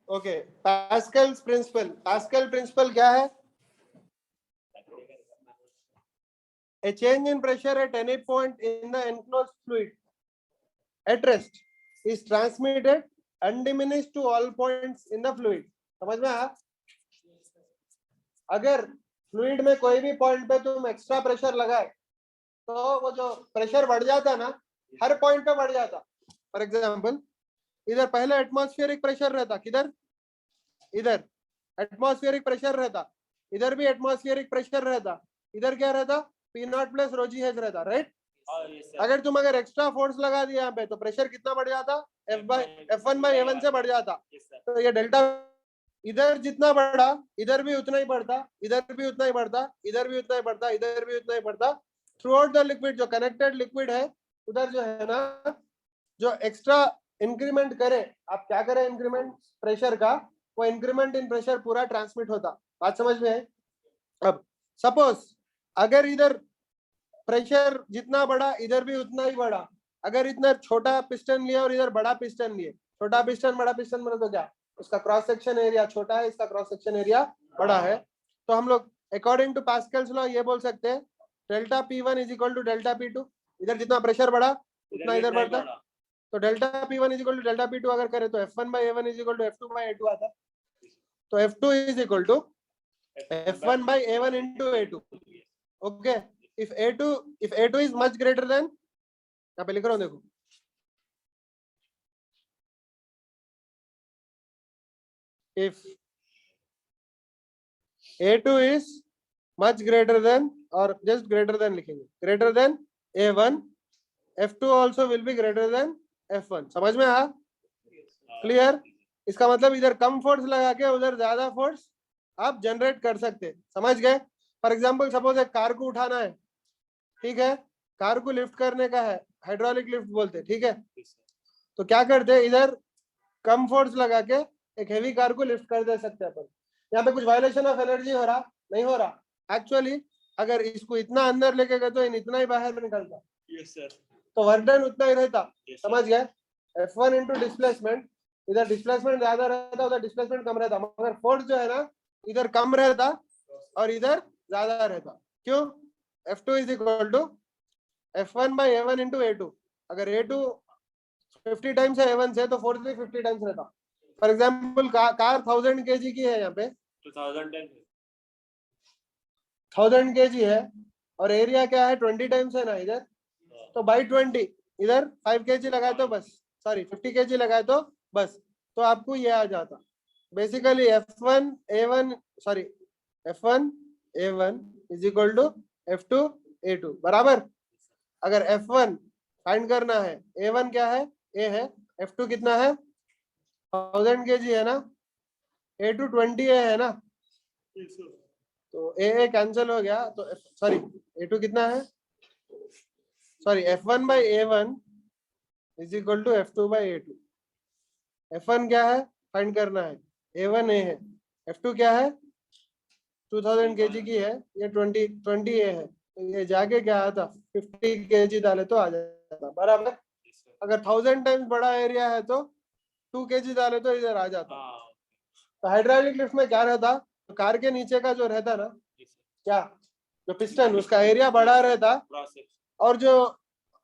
Okay, Pascal's principle. Pascal principle क्या है? A change in pressure at any point in the enclosed fluid at rest is transmitted undiminished to all points in the fluid. समझ में आया? अगर fluid में कोई भी point पे तुम एक्स्ट्रा प्रेशर लगाए तो वो जो प्रेशर बढ़ जाता ना, हर पॉइंट पे बढ़ जाता। फॉर एग्जांपल, इधर पहले एटमॉस्फेरिक प्रेशर रहता, किधर? इधर एटमॉस्फेरिक प्रेशर रहता, इधर भी एटमॉस्फेरिक प्रेशर रहता, इधर क्या रहता? P0 plus rho G H रहता, राइट? अगर तुम एक्स्ट्रा फोर्स लगा दिया यहाँ पे तो प्रेशर कितना बढ़ जाता? F1 बाई A1 से बढ़ जाता। तो ये डेल्टा इधर जितना बढ़ा इधर भी उतना ही बढ़ता, इधर भी उतना ही बढ़ता, इधर भी उतना ही बढ़ता, इधर भी उतना ही बढ़ता। थ्रू आउट द लिक्विड, जो कनेक्टेड लिक्विड है उधर जो है ना, जो एक्स्ट्रा इंक्रीमेंट करे, आप क्या करें इंक्रीमेंट प्रेशर का, वो इंक्रीमेंट इन प्रेशर पूरा ट्रांसमिट होता। बात समझ में है? अब सपोज अगर इधर प्रेशर जितना बढ़ा इधर भी उतना ही बढ़ा, अगर इतना छोटा पिस्टन लिया और इधर बड़ा पिस्टन लिए, छोटा पिस्टन बड़ा पिस्टन मतलब तो क्या, उसका क्रॉस सेक्शन एरिया छोटा है, इसका क्रॉस सेक्शन एरिया बड़ा है, तो हम लोग अकॉर्डिंग टू पास्कल्स लॉ ये बोल सकते हैं delta P1 is equal to delta P2। इधर जितना प्रेशर बढ़ा उतना इधर बढ़ता, तो delta P1 is equal to delta P2 अगर करें तो F1 by A1 is equal to F2 by A2 आता। तो F2 is equal to F1 by A1 into A2। ओके, if A2 is much greater than, यहाँ पे लिख रहा हूँ देखो, if A2 is much greater than, और just greater than लिखेंगे, greater than A1, F2 also will be greater than F1। समझ में आया? क्लियर? इसका मतलब इधर कम फोर्स लगा के उधर ज्यादा फोर्स आप जनरेट कर सकते, समझ गए? फॉर एग्जाम्पल सपोज एक कार को उठाना है, ठीक है, कार को लिफ्ट करने का है, हाइड्रोलिक लिफ्ट बोलते, ठीक है, तो क्या करते, इधर कम फोर्स लगा के एक हेवी कार को लिफ्ट कर दे सकते हैं अपन। यहाँ पे कुछ वायलेशन ऑफ एनर्जी हो रहा? नहीं हो रहा। एक्चुअली अगर इसको इतना अंदर लेके गए तो इतना ही बाहर निकलता। yes, sir. तो वर्क डन उतना ही रहता। yes, समझ गए? F1 इंटू डिस्प्लेसमेंट, इधर डिस्प्लेसमेंट ज्यादा रहता, उधर डिस्प्लेसमेंट कम रहता, मगर फोर्स जो है ना इधर कम रहता और इधर ज्यादा रहता। क्यों? F2 is equal to F1 by A1 into A2। अगर A2 50 टाइम्स है A1 से तो फोर्स भी 50 टाइम्स रहता। फॉर एग्जाम्पल कार 1000 kg की है, यहाँ पे 1000 kg है और एरिया क्या है 20 टाइम्स है ना इधर, तो बाई 20 इधर 5 kg लगाए तो बस, सॉरी 50 kg लगाए तो बस, तो आपको ये आ जाता basically F1 A1 is equal to F2 A2 बराबर। अगर F1 फाइंड करना है, A1 क्या है? A है, F2 कितना है? 1000 kg है ना, A2 20 है ना, तो A कैंसिल हो गया, तो सॉरी A2 कितना है, sorry F1 by A1 is equal to F2 by A2। F1 क्या है फाइंड करना है, A1 A है, F2 क्या है 2000 kg की है, ये 20 A है, तो ये जाके क्या आता 50 kg डाले तो आ जाता बराबर। अगर 1000 टाइम्स बड़ा एरिया है तो 2 kg डाले तो इधर आ जाता। तो हाइड्रोलिक लिफ्ट में क्या रहता, तो कार के नीचे का जो रहता ना, क्या जो पिस्टन, उसका एरिया बड़ा रहता, और जो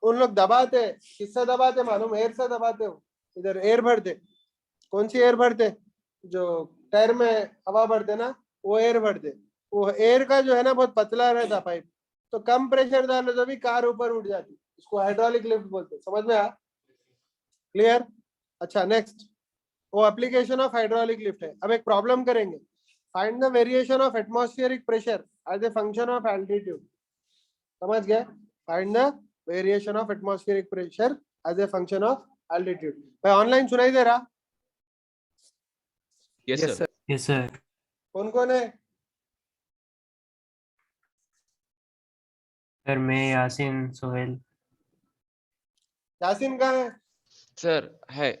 उन लोग दबाते, किससे दबाते मालूम? एयर से दबाते हो। इधर एयर भरते, कौन सी एयर भरते? जो टायर में हवा भरते ना, वो एयर भरते। वो एयर का जो है ना बहुत पतला रहता पाइप, तो कम प्रेशर डालो तो भी कार ऊपर उठ जाती, इसको हाइड्रोलिक लिफ्ट बोलते। समझ में आ? क्लियर? अच्छा, नेक्स्ट वो एप्लीकेशन ऑफ हाइड्रोलिक लिफ्ट है। अब एक प्रॉब्लम करेंगे, find the variation of atmospheric pressure as a function of altitude. समझ गए? Find the variation of atmospheric pressure as a function of altitude. भाई ऑनलाइन सुनाई दे रहा? Yes sir. Yes sir. कौन कौन है? सर मैं, यासीन, सोहेल। यासीन कहाँ है? सर है।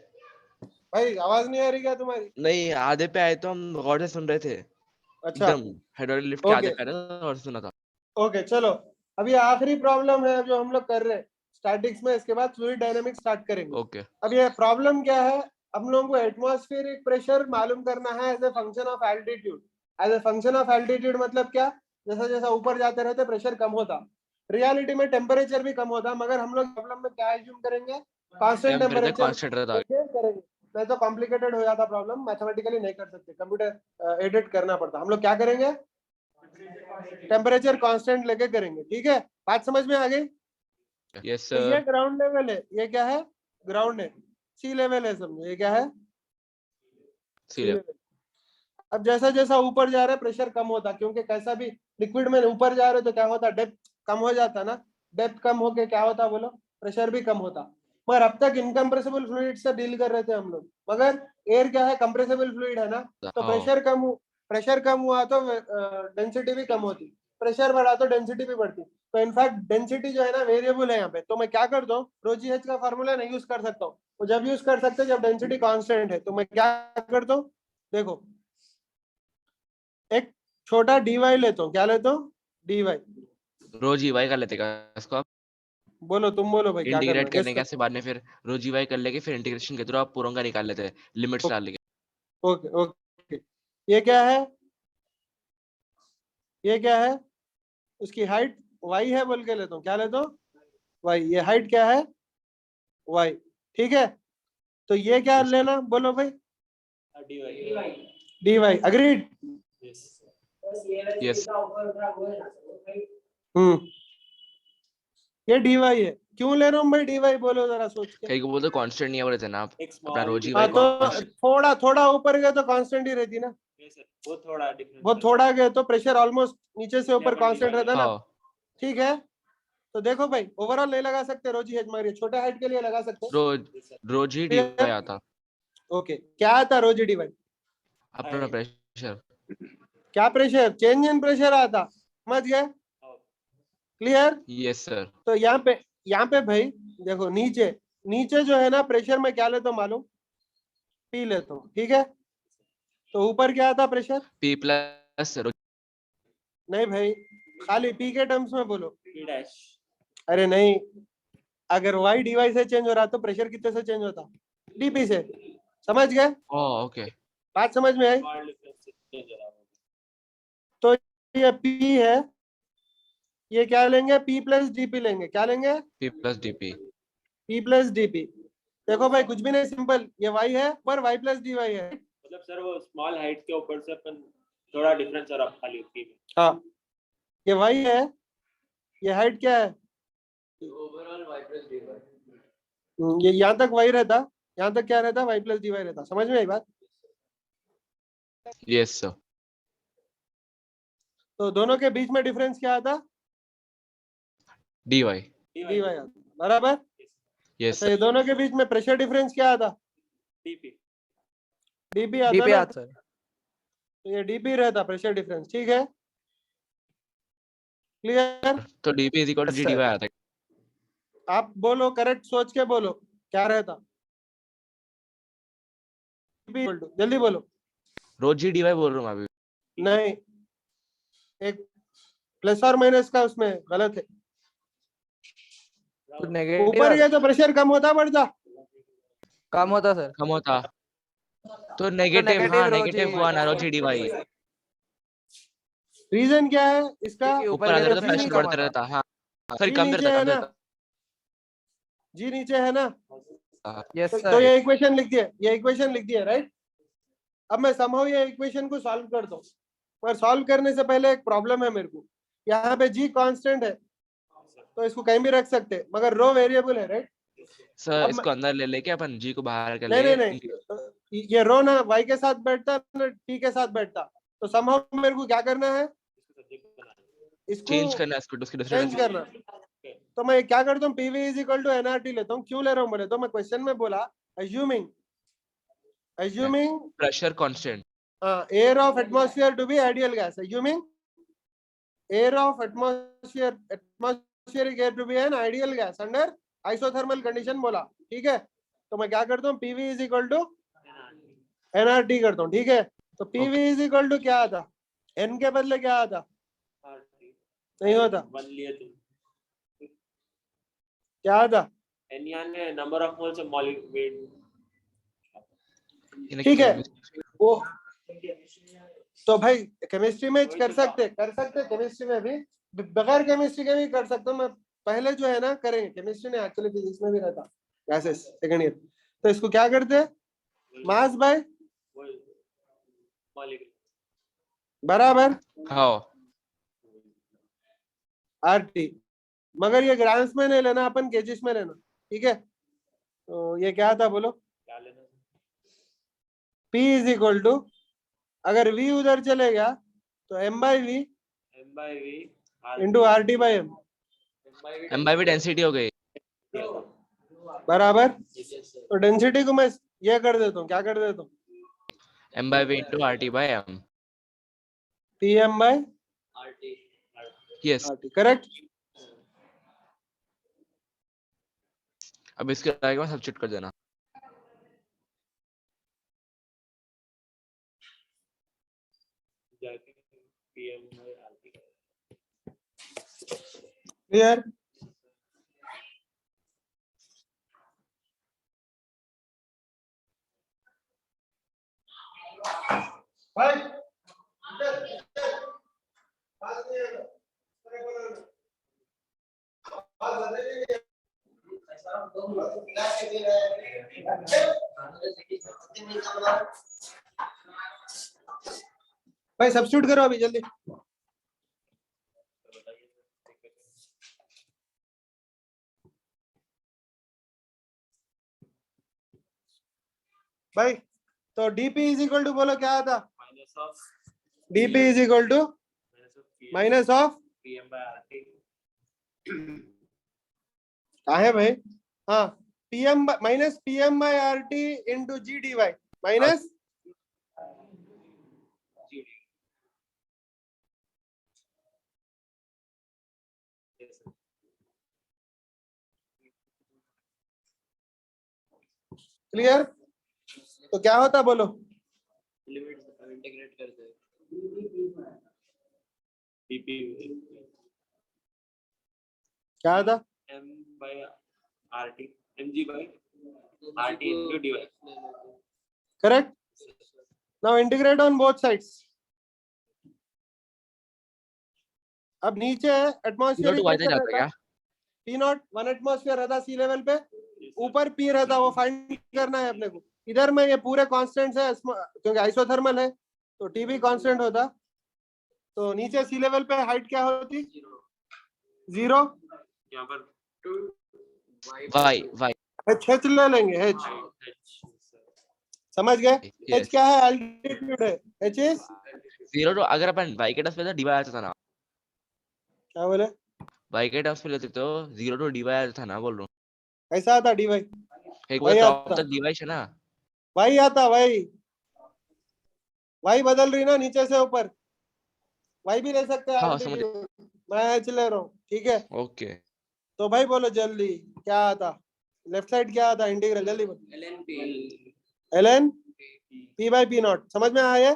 भाई आवाज नहीं आ रही क्या तुम्हारी? नहीं, आधे पे आए तो हम गौर से सुन रहे थे। अच्छा, एकदम हाइड्रोलिक लिफ्ट के आधे पे आए ना, और सुना था। ओके चलो, अभी आखिरी प्रॉब्लम है जो हम लोग कर रहे हैं स्टैटिक्स में, इसके बाद फ्लूइड डायनामिक्स स्टार्ट करेंगे। ओके। अब ये प्रॉब्लम क्या है, हम लोगों को एटमॉस्फेरिक प्रेशर मालूम करना है as a function of altitude. As a function of altitude मतलब क्या, जैसा जैसा ऊपर जाते रहते प्रेशर कम होता, रियलिटी में टेम्परेचर भी कम होता, मगर हम लोग प्रॉब्लम में क्या एज्यूम करेंगे, कांस्टेंट टेम्परेचर कांस्टेंट रहता है। करेंगे। नहीं तो कॉम्प्लिकेटेड हो जाता प्रॉब्लम, मैथमेटिकली नहीं कर सकते, कंप्यूटर एडिट करना पड़ता। हम लोग क्या करेंगे, टेम्परेचर कांस्टेंट लेके करेंगे। ठीक है, बात समझ में आ गई? यस तो ये सर। ग्राउंड लेवल है, ये क्या है, ग्राउंड है, सी लेवल है, समझो ये क्या है, सी लेवल। अब जैसा जैसा ऊपर जा रहा है प्रेशर कम होता, क्योंकि कैसा भी लिक्विड में ऊपर जा रहे हो तो क्या होता, डेप्थ कम हो जाता ना, डेप्थ कम होके क्या होता बोलो, प्रेशर भी कम होता। मगर अब तक इनकम्प्रेसिबल फ्लूइड से डील कर रहे थे हम लोग, मगर एयर क्या है, कंप्रेसिबल फ्लूइड है ना, तो हाँ प्रेशर कम हुआ तो डेंसिटी भी कम होती, प्रेशर बढ़ा तो डेंसिटी भी बढ़ती। तो इनफैक्ट डेंसिटी जो है ना वेरिएबल है यहाँ पे, तो मैं क्या करता हूँ, ρgh का फॉर्मूला नहीं यूज कर सकता हूँ, तो जब यूज कर सकते जब डेंसिटी कांस्टेंट है। तो मैं क्या करता हूँ, देखो एक छोटा dy लेता हूँ, क्या लेता हूँ, dy। रो जी वाई कर लेते क्या इसको आप? बोलो, तुम बोलो भाई क्या करना इंटीग्रेट है, करने गेस के ऐसे बाद में फिर रो जी वाई कर लेके फिर इंटीग्रेशन के थ्रू आप पूरा का निकाल लेते हैं, लिमिट्स डाल लेके। Okay okay. ये क्या है, ये क्या है, उसकी हाइट y है बोल के लेता हूँ, क्या लेता हूँ, y। ये हाइट क्या है, y। ठीक है, तो ये क्या Yes, लेना, बोलो भाई, dy dy। अग्रीड? yes. ये dy है, क्यों ले रहा हूँ भाई dy, बोलो जरा सोच के। कहीं को बोलते कांस्टेंट नहीं बोले थे ना आप, एक अपना small रो जी हाँ वाई तो थोड़ा थोड़ा ऊपर गए तो कांस्टेंट ही रहती ना, Yes, sir. वो थोड़ा difference बहुत थोड़ा गए तो प्रेशर ऑलमोस्ट नीचे से ऊपर Level कांस्टेंट divide रहता ना। हाँ ठीक है, तो देखो भाई ओवरऑल नहीं लगा सकते ρgh, मगर ये छोटे हाइट के लिए लगा सकते हैं। रो जी डी वाई Clear? आता ओके, क्या आता ρg dy, अपना प्रेशर। क्या प्रेशर, चेंज इन प्रेशर आता, समझ गए? क्लियर? Yes sir. तो यहाँ पे भाई देखो, नीचे नीचे जो है ना प्रेशर में क्या लेता हूँ मालूम, पी लेता हूँ। ठीक है, तो ऊपर क्या आता प्रेशर, पी प्लस नहीं भाई, खाली पी के टर्म्स में बोलो। P dash अरे नहीं, अगर y dy से चेंज हो रहा तो प्रेशर कितने से चेंज होता, dp से। समझ गए, ओके। बात समझ में आई? small difference change हो रहा होगा। तो ये p है, ये क्या लेंगे, p प्लस dp लेंगे, क्या लेंगे, P plus D P. p plus dp। देखो भाई कुछ भी नहीं, सिंपल, ये y है पर y प्लस dy है। मतलब सर वो small height के ऊपर से अपन थोड़ा difference हो रहा खाली P में। हाँ, ये y है, ये हाइट क्या है, ये यहाँ तक y रहता, यहाँ तक क्या रहता, y प्लस dy रहता। समझ में आई बात? Yes sir. तो दोनों के बीच में डिफरेंस क्या आता, डी वाई। dy आता, बराबर। यस अच्छा, ये दोनों के बीच में प्रेशर डिफरेंस क्या आता, DP dp आता डीपी ना, आता सर। तो ये dp रहता प्रेशर डिफरेंस। ठीक है, क्लियर? तो D P is equal to G D Y आता है। आप बोलो, करेक्ट सोच के बोलो क्या रहता, जल्दी बोलो। रो जी डी वाई बोल रहा हूँ मैं अभी। नहीं, एक प्लस और माइनस का उसमें गलत है, कुछ नेगेटिव ऊपर गया तो प्रेशर कम होता बढ़ता, कम होता सर। कम होता तो नेगेटिव, negative हाँ रो नेगेटिव जी हुआ ना रो जी डी वाई। रीजन क्या है इसका, क्योंकि ऊपर ऊपर आते गए रहता तो जी प्रेशर प्रेशर नीचे, कम बढ़ता आता। रहता। हाँ फिर जी कम नीचे रहता, है कम ना, रहता। जी नीचे है ना, यस तो सर। ये इक्वेशन लिख दिया, ये इक्वेशन लिख दिया, राइट? अब मैं समहाउ ये इक्वेशन को सॉल्व कर दूं, पर सॉल्व करने से पहले एक प्रॉब्लम है मेरे को, यहाँ पे जी कांस्टेंट है तो इसको कहीं भी रख सकते हैं, मगर रो वेरिएबल है, राइट? सर अब इसको अंदर ले लेके अपन जी को बाहर कर नहीं लेंगे। नहीं नहीं, ये रो ना y के साथ बैठता ना t के साथ बैठता, तो समहाउ मेरे को क्या करना है, इसको चेंज करना है इसको, उसकी चेंज डिफरेंस। करना। तो मैं क्या करता हूँ, pv is equal to nRT लेता हूँ। क्यों ले रहा हूँ बोले तो, मैं क्वेश्चन में बोला assuming pressure constant. air of atmosphere to be ideal gas, assuming air of atmospheric air to be an ideal gas under isothermal condition बोला। ठीक है, तो मैं क्या करता हूँ, pv is equal to nRT करता हूँ। ठीक है, तो pv इज इक्वल टू क्या आता, n के बदले क्या आता, नहीं होता, वन लिए तुम क्या आता, N यानी number of moles of molecule ठीक है वो। तो भाई केमिस्ट्री में कर सकते केमिस्ट्री में भी, बगैर केमिस्ट्री के भी कर सकता हूँ मैं। पहले जो है ना करेंगे, केमिस्ट्री ने एक्चुअली फिजिक्स में भी रहता ऐसे सेकंड ईयर। तो इसको क्या करते हैं, मास बाय बराबर हाँ आरटी, मगर ये ग्राम्स में नहीं लेना, अपन केजीस में लेना, ठीक है। तो ये क्या था बोलो, क्या लेना? P इज इक्वल टू, अगर V उधर चले गया तो M by V M by V into R T by M M by भी डेंसिटी हो गई। बराबर। तो डेंसिटी को मैं ये कर देता हूँ, क्या कर देता हूँ, M by V into R T by M. P M by yes, R T, correct. अब इसके आगे में सब्स्टिट्यूट कर देना। जाके PM by RT। क्लियर। भाई भाई सब्स्टिट्यूट करो अभी जल्दी। भाई तो डीपी इज इक्वल टू बोलो क्या था, Minus of DP is equal to PM minus of, PM by RT। क्या है भाई, हाँ PM minus PM by R T into G D Y minus GD। Yes, sir। Clear. तो क्या होता बोलो, लिमिट इंटीग्रेट कर दे। DP क्या था, M by RT mg by RT into dy। Correct. Now integrate on both sides. अब नीचे atmospheric Y तक प्रेशर जाता रहता, क्या? पी नॉट 1 एटमॉस्फेयर रहता सी लेवल पे, ऊपर पी रहता, वो फाइंड करना है अपने को। इधर में ये पूरे कांस्टेंट्स है क्योंकि आइसोथर्मल है, तो टी भी कांस्टेंट होता। तो नीचे सी लेवल पे हाइट क्या होती, 0। यहाँ पर वाई वाई एच ले लेंगे, एच समझ गए। H yes. क्या है, एल्टीट्यूड है, एच इज 0 टू, अगर अपन वाई के टर्म्स पे डी वाई आता था ना, क्या बोले, वाई के टर्म्स पे लेते तो 0 टू डी वाई आता था ना, बोल रहा हूँ। कैसा आता डी वाई, एक वही टॉप आता, तक डी वाई है ना। वही आता, वही बदल रही ना नीचे से ऊपर, वही भी ले सकते हैं हाँ समझ। एल्टीट्यूड, मैं एच ले रहा हूँ, ठीक है। ओके तो भाई बोलो जल्दी क्या आता, लेफ्ट साइड क्या आता, इंटीग्रल जल्दी बोलो, ln p by P not, समझ में आया।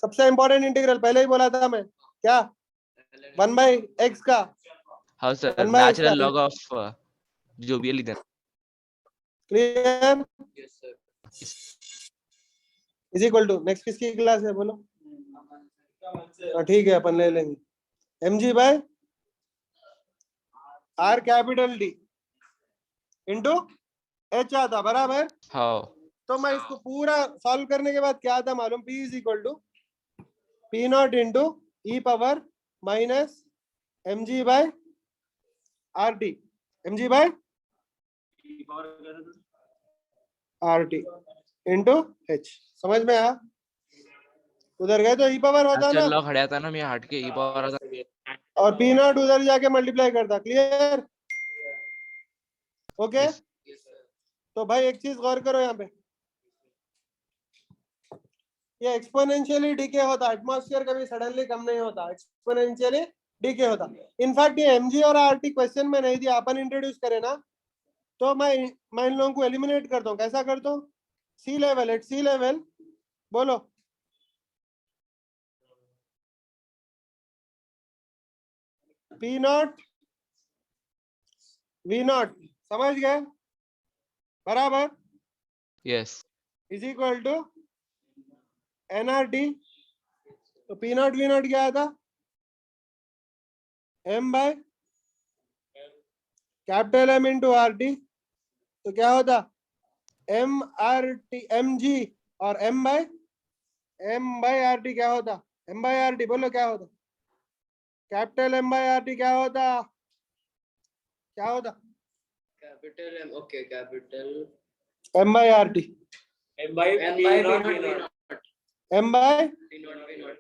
सबसे इंपॉर्टेंट इंटीग्रल पहले ही बोला था मैं, क्या 1 बाई एक्स का, हाँ सर, 1 बाई एक्स का, नेचुरल लॉग ऑफ जो भी है लिखना। Clear. Is equal to, next किसकी क्लास है बोलो, ठीक है अपन ले लेंगे M G by R capital D into H आता, बराबर। हाँ तो मैं इसको पूरा सॉल्व करने के बाद क्या आता मालूम, P is equal to P not into E power minus M G by R T, M G by R T into H, समझ में आया। उधर गए तो ई पावर होता ना, नेचुरल लॉग हटाया था ना, मैं हट के ई पावर आता। और पी नॉट उधर जाके मल्टीप्लाई करता, क्लियर, ओके। Yes. तो भाई एक चीज गौर करो यहाँ पे, ये एक्सपोनेंशियली डीके होता, एटमॉस्फेयर कभी सडनली कम नहीं होता, एक्सपोनेंशियली डीके होता। इनफैक्ट ये एमजी और आरटी क्वेश्चन में नहीं दिया, अपन इंट्रोड्यूस करें ना, तो मैं इन लोगों को एलिमिनेट करता हूँ। कैसा करता हूँ, sea level, at sea level बोलो, पी नॉट वी नॉट, समझ गए, बराबर। Yes is equal to NRT, तो पी नॉट वी नॉट क्या आता, M by capital M into R T, तो क्या होता M R T M G, और एम बाय आर टी क्या होता, एम बाय आर टी बोलो क्या होता, capital M by R T क्या होता, क्या होता capital M, okay capital M by R T, M by M P by not P P not not. M by P not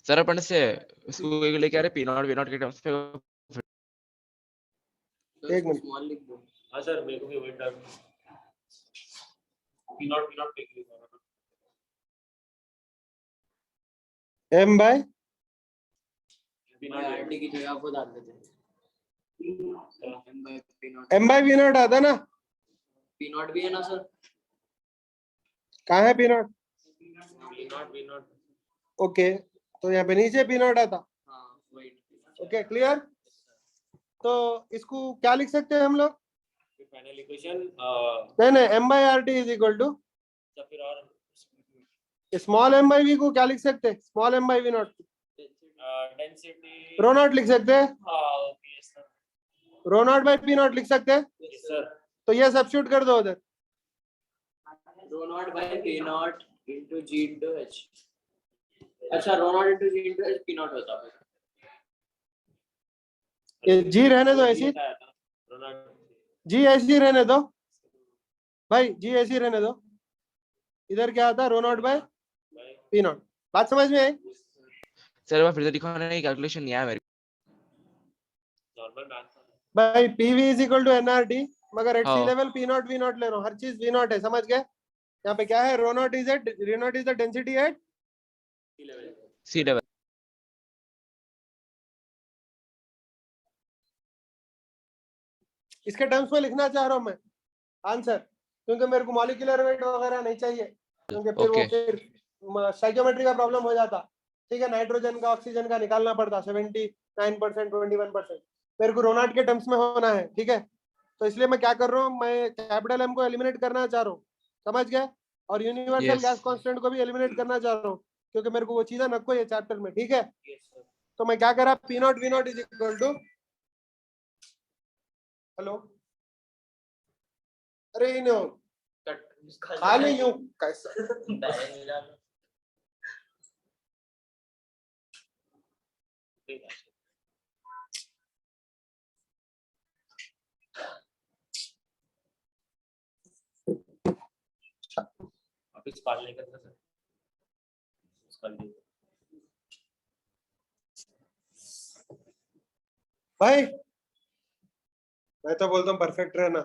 sir अपन से उसको लेके आ रहे पी नॉट वी नॉट के टर्म्स पे। एक मिनट। स्मॉल लिख दो। हाँ सर मेरे को भी वही डर P not take लीजिए। M by P not RT की जगह वो डाल देते हैं एम बाय वी नॉट आता ना, पी नॉट भी है ना सर। कहाँ है P not, P not okay, तो यहाँ पे नीचे पी नॉट आता, हाँ वही। Okay clear. तो इसको क्या लिख सकते हैं हम लोग, फाइनल इक्वेशन नहीं M by R T is equal to या फिर और स्मॉल एम बाई वी को क्या लिख सकते हैं, small M by V not, density rho not लिख सकते हैं, okay sir rho not by P not लिख सकते हैं, यस सर तो ये सब्स्टिट्यूट कर दो उधर, rho not by P not into G into H. अच्छा rho not into G into H P not होता है। ये जी रहने दो ऐसी, जी ऐसी रहने दो भाई, जी ऐसी रहने दो, इधर क्या आता रो नॉट बाय पी नॉट, बात समझ में आई। सर मैं फिर से दिखाना नहीं, कैलकुलेशन नहीं आया मेरे नॉर्मल मैथ भाई P V is equal to N R T, मगर एट सी हाँ। Level P not V not ले रहा हूँ, हर चीज वी नॉट है, समझ गए। यहाँ पे क्या है, rho not is the density at sea level. इसके टर्म्स में लिखना चाह रहा हूँ मैं आंसर, क्योंकि मेरे को मॉलिक्यूलर वेट वगैरह नहीं चाहिए, क्योंकि फिर वो Okay. फिर स्टोइकियोमेट्री का प्रॉब्लम हो जाता, ठीक है, नाइट्रोजन का ऑक्सीजन का निकालना पड़ता 79% 21%, मेरे को रोनाट के टर्म्स में होना है, ठीक है। तो इसलिए मैं क्या कर रहा हूँ, मैं कैपिटल एम को एलिमिनेट करना चाह रहा हूँ, समझ गए, और यूनिवर्सल Yes. गैस कांस्टेंट को भी एलिमिनेट करना चाह रहा हूँ, क्योंकि मेरे को वो चीजें नको है चैप्टर में, ठीक है। यस सर तो मैं क्या करा, P not V not is equal to, hello, अरे नो खाली यूं कैसा, वापस कॉल नहीं करता सर उसका लिए भाई मैं तो बोलता हूँ परफेक्ट रहना,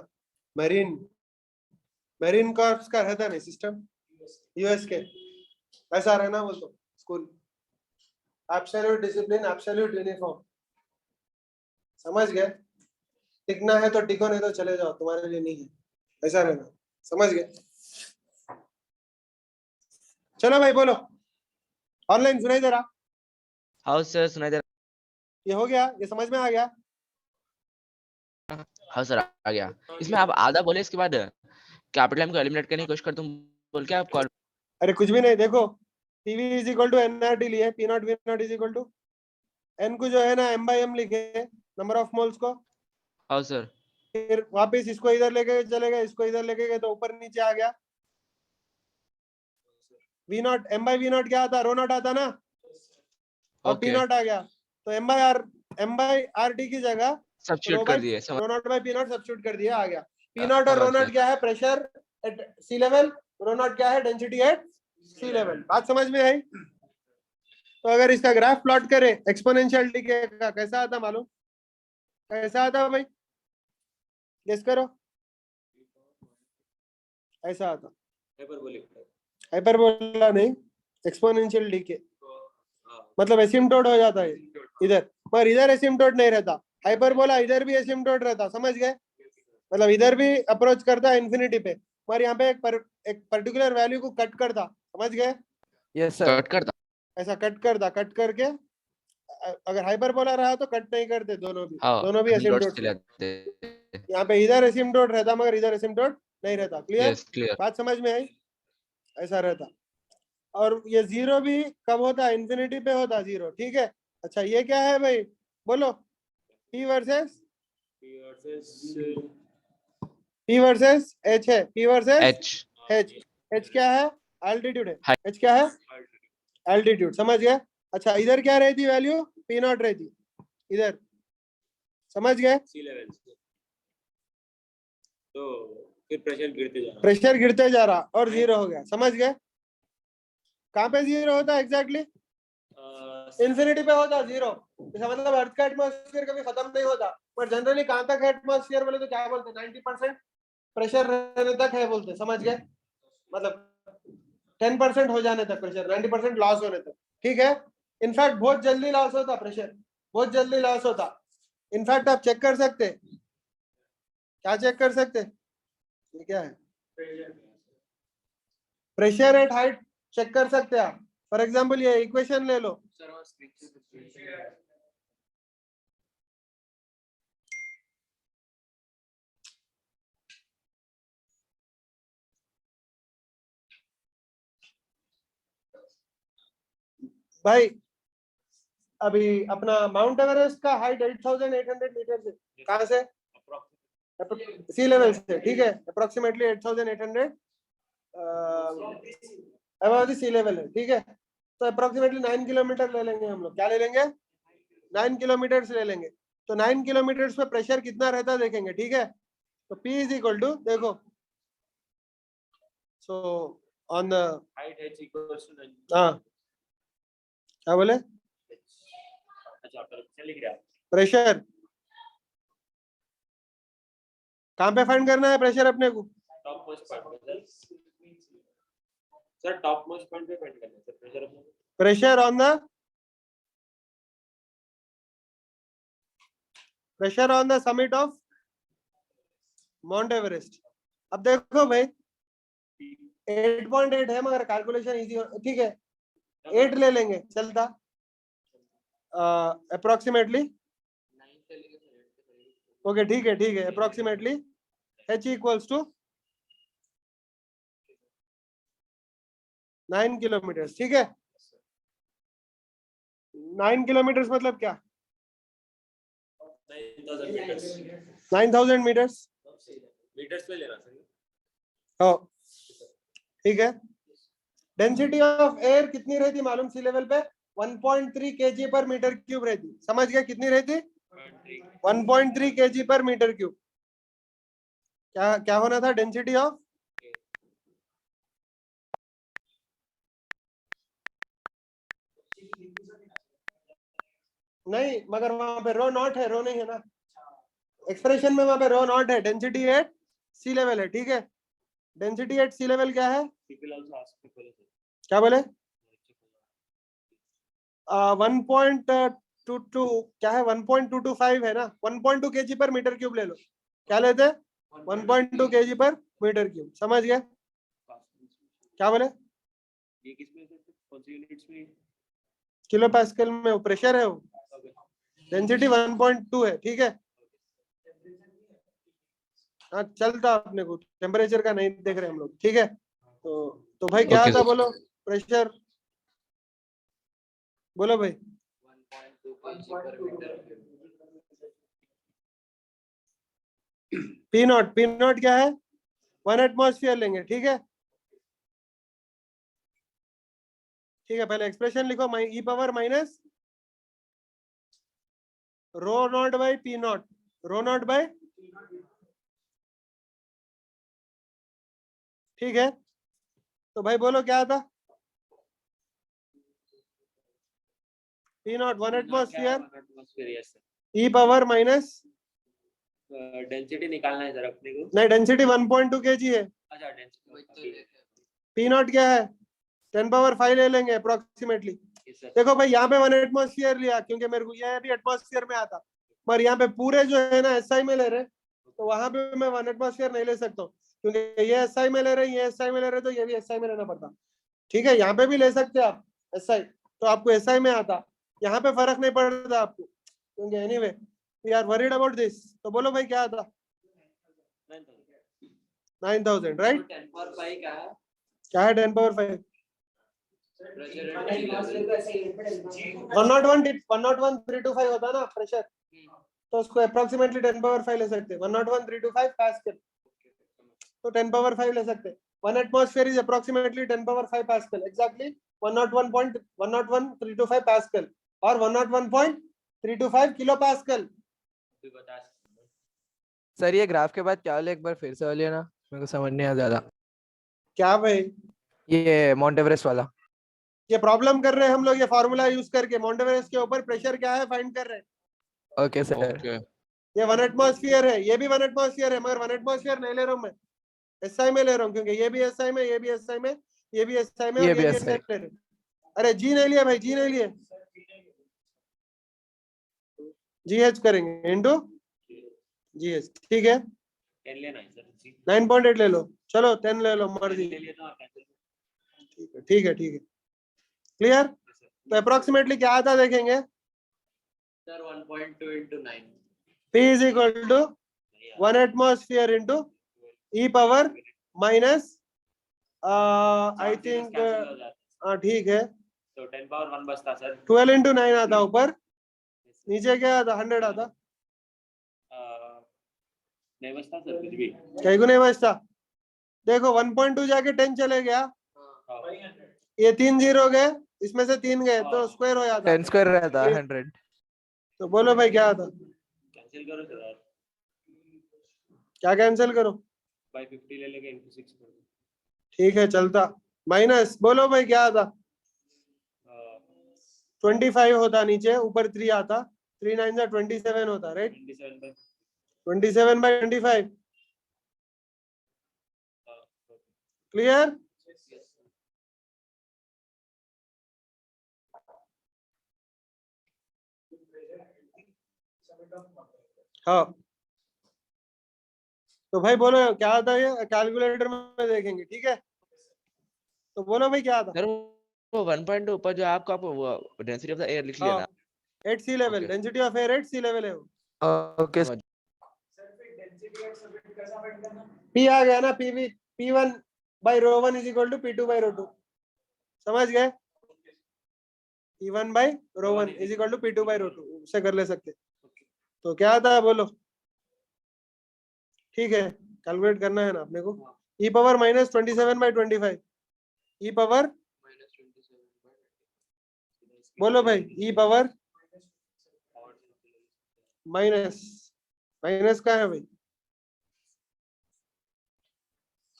मेरीन कॉर्प्स का रहता नहीं सिस्टम, यूएस के ऐसा रहना बोलता हूँ, school absolute discipline, absolute uniform, समझ गए, टिकना है तो टिको, नहीं तो चले जाओ, तुम्हारे लिए नहीं है, ऐसा रहना, समझ गए। चलो भाई बोलो, ऑनलाइन सुनाई दे रहा, हाँ सर सुनाई दे ये हो गया, ये समझ में आ गया। रहा। हाँ सर आ गया। इसमें आप आधा बोले, इसके बाद कैपिटल एम को एलिमिनेट करने की कोशिश कर, तुम बोल के आप कॉल। अरे कुछ भी नहीं, देखो PV is equal to NRT लिए, P not V not is equal to N को जो है ना एम बाई एम लिखे, नंबर ऑफ मोल्स को, हाँ सर। फिर वापस इसको इधर लेके चले गए, इसको इधर लेके गए, तो ऊपर नीचे आ गया, V not M by V not क्या आता, रो नॉट आता ना, और पी ओके नॉट आ गया, तो एम बाई आर टी की जगह सब्स्टिट्यूट कर दिए, समझ। Rho not by P not substitute कर दिया, आ गया। पी हाँ, नॉट और रो समझ नॉट गया। क्या है, pressure at sea level, rho not क्या है, डेंसिटी एट सी लेवल, बात समझ में आई। तो अगर इसका ग्राफ प्लॉट करें एक्सपोनेंशियल डीके का, कैसा आता मालूम, कैसा आता भाई, गेस करो, ऐसा आता, हाइपरबोला नहीं, एक्सपोनेंशियल डीके, मतलब एसिम्प्टोट हो जाता है इधर, पर इधर एसिम्प्टोट नहीं रहता, हाइपरबोला इधर भी एसिम्प्टोट रहता, समझ गए, मतलब इधर भी अप्रोच करता है इंफिनिटी पे, पर यहाँ पे एक पर्टिकुलर वैल्यू को कट करता, समझ गए, यस सर। कट करता। ऐसा कट करता, कट करके अगर हाइपरबोला रहा तो कट नहीं करते, दोनों भी हाँ दोनों भी डॉट्स एसिम्प्टोट चले जाते। यहाँ पे इधर एसिम्पटोट रहता मगर इधर एसिम्पटोट नहीं रहता। क्लियर? Yes clear. बात समझ में आई? ऐसा रहता। और ये जीरो भी कब होता है? इंफिनिटी पे होता जीरो। ठीक है, अच्छा ये क्या है भाई? बोलो। P वर्सेस H है। P वर्सेस H H क्या है? एल्टीट्यूड है। Height. H क्या है? एल्टीट्यूड। समझ गए? अच्छा इधर क्या रहती वैल्यू? P नॉट रहती इधर। समझ गए? सी लेवल से तो फिर प्रेशर गिरते जा रहा प्रेशर गिरते जा रहा और जीरो हो गया। समझ गए? कहाँ पे जीरो होता है एग्जैक्टली? इंफिनिटी पे होता जीरो। इसका मतलब अर्थ का एटमॉस्फेयर कभी खत्म नहीं होता, पर जनरली कहाँ तक है एटमॉस्फेयर बोले तो क्या बोलते हैं? 90% प्रेशर रहने तक है बोलते। समझ गए? मतलब 10% हो जाने तक प्रेशर, 90% लॉस होने तक। ठीक है, इनफैक्ट बहुत जल्दी लॉस होता प्रेशर, बहुत जल्दी लॉस होता। इनफैक्ट आप चेक कर सकते, क्या चेक कर सकते? ये क्या है? प्रेशर एट हाइट चेक कर सकते हैं आप। फॉर एग्जांपल ये इक्वेशन ले लो। भाई अभी अपना माउंट एवरेस्ट का हाइट 8,800 मीटर से, कहाँ से? सी लेवल से। ठीक है, approximately 8,800 above the sea level है। ठीक है, तो अप्रोक्सीमेटली 9 किलोमीटर ले लेंगे हम लोग। क्या ले लेंगे? 9 किलोमीटर ले लेंगे। तो 9 किलोमीटर पे प्रेशर कितना रहता देखेंगे। ठीक है, तो P इज इक्वल टू, देखो, so on the height h equals to 9। हाँ क्या बोले? अच्छा प्रेशर लिख रहा है। प्रेशर कहाँ पे फाइंड करना है प्रेशर अपने को? टॉप मोस्ट पॉइंट पे सर, टॉप मोस्ट पॉइंट पे फाइंड करना है सर प्रेशर अपने को। Pressure on the pressure on the summit of mount Everest. अब देखो भाई 8.8 है मगर कैलकुलेशन इजी। ठीक है 8 ले लेंगे चलता, अप्रोक्सीमेटली। ओके ठीक है approximately H equals to 9 kilometre. ठीक है, 9 किलोमीटर मतलब क्या? 9,000 मीटर्स 9,000 मीटर्स। मीटर्स पे लेना सर। हाँ ठीक है। डेंसिटी ऑफ एयर कितनी रहती मालूम? सी लेवल पे 1.3 kg पर मीटर क्यूब रहती। समझ गया? कितनी रहती? 1.3 kg पर मीटर क्यूब। क्या क्या होना था डेंसिटी ऑफ? नहीं मगर वहां पे रो नॉट है, रो नहीं है ना एक्सप्रेशन में। वहां पे रो नॉट है, डेंसिटी एट सी लेवल है। ठीक है, डेंसिटी एट सी लेवल क्या है? पीपल आल्सो आस्क पीपल क्या बोले? 1.22 क्या है? 1.225 है ना। 1.2 kg पर मीटर क्यूब ले लो। क्या लेते हैं? 1.2 kg पर मीटर क्यूब। समझ गए? क्या बोले? ये किसमें सर? कौन सी यूनिट्स में? किलो पास्कल में प्रेशर है वो। डेंसिटी 1.2 है। ठीक है, हाँ चलता अपने को, टेम्परेचर का नहीं देख रहे हम लोग। ठीक है, तो भाई क्या Okay, था sir. बोलो? प्रेशर बोलो भाई। 1.2 kg per meter cube. P not क्या है? 1 एटमॉस्फेयर लेंगे। ठीक है, ठीक है, पहले एक्सप्रेशन लिखो। E power minus rho not by P not, rho not by. ठीक है, तो भाई बोलो क्या था? P not 1 atmosphere yes e power minus, sir. Density निकालना है सर अपने को। नहीं डेंसिटी 1.2 kg है। अच्छा डेंसिटी पी नॉट क्या है? 10 पावर 5 ले लेंगे अप्रोक्सीमेटली। Yes sir. देखो भाई यहाँ पे 1 एटमॉस्फेयर लिया क्योंकि मेरे को ये भी एटमॉस्फेयर में आता, पर यहाँ पे पूरे जो है ना SI में ले रहे, तो वहां पे मैं 1 एटमॉस्फेयर नहीं ले सकता क्योंकि ये SI में ले रहे, ये SI में ले रहे, तो ये भी SI में लेना पड़ता। ठीक है, यहाँ पे भी ले सकते आप SI, तो आपको SI में आता। यहाँ पे फर्क नहीं पड़ता आपको क्योंकि anyway we are worried about this. तो बोलो भाई क्या आता? 9000, राइट? 10 power 5 क्या है? क्या है 10 power 5? Pressure at sea level. 101.325 होता है ना प्रेशर, तो उसको अप्रोक्सीमेटली 10 पावर 5 ले सकते हैं। 101.325 पास्कल, तो 10 पावर 5 ले सकते हैं। 1 atmosphere is approximately 10 power 5 pascal, exactly 101.325 pascal और 101.325 किलो पास्कल। सर ये ग्राफ के बाद क्या बोले, एक बार फिर से बोलिए ना, मेरे को समझ नहीं आया ज्यादा। क्या भाई? ये माउंट एवरेस्ट वाला। ये प्रॉब्लम कर रहे हैं हम लोग, ये फार्मूला यूज करके माउंट एवरेस्ट के ऊपर प्रेशर क्या है फाइंड कर रहे हैं। Okay sir. ओके ये 1 एटमॉस्फेयर है, ये भी 1 एटमॉस्फेयर है, मगर 1 एटमॉस्फेयर नहीं ले रहा हूँ मैं, एसआई में ले रहा हूँ, क्योंकि ये भी एसआई में, ये भी एसआई में, ये भी एसआई में, और ये ये भी भी SI एसआई में ले रहे हैं। अरे जी नहीं लिया भाई, जी नहीं लिए, जीएच करेंगे इनटू जीएच, ठीक है। 10 लेना है सर जी। 9.8 ले लो, चलो 10 ले लो, मर्जी। ले लिया तो आप cancel करो। ठीक है, ठीक है, क्लियर। तो अप्रोक्सीमेटली क्या आता देखेंगे, Sir 1.2 into 9. P is equal to 1 atmosphere into e power minus I think, Cancel हो जाता है। ठीक है, तो 10 पावर 1 बचता सर। 12 into 9 आता ऊपर, नीचे क्या आता, 100 आता, नहीं बचता सर कुछ भी। कहीं को नहीं बचता। देखो 1.2 जाके 10 चले गया, हाँ। ये 3 जीरो गए, इसमें से 3 गए तो स्क्वायर हो जाता। 10 स्क्वायर रहता 100। तो बोलो भाई क्या आता, कैंसिल करो सर, क्या कैंसिल करो, बाय 50 ले लेंगे into 6 कर दो। ठीक है चलता, माइनस बोलो भाई क्या आता, 25 होता नीचे, ऊपर 3 आता, 3 9 जा 27 होता, राइट? 27 by 27 by 25, clear. हाँ, तो भाई बोलो क्या आता है, ये कैलकुलेटर में देखेंगे, ठीक है। तो बोलो भाई क्या आता। सर वो 1.2 ऊपर जो आपको वो डेंसिटी ऑफ द एयर लिख लिया ना, at sea level, Okay. Density of air at sea level है वो। ओके समझ। पी आ गया ना, P V P1 by ρ1 is equal to P2 by ρ2, समझ गए। P1 by ρ1 is equal to P2 by ρ2, उससे कर ले सकते। तो क्या आता है बोलो, ठीक है, कैलकुलेट करना है ना अपने को। e power minus 27 by 25, e power Minus 27 by 20. बोलो भाई, e पावर माइनस, माइनस का है भाई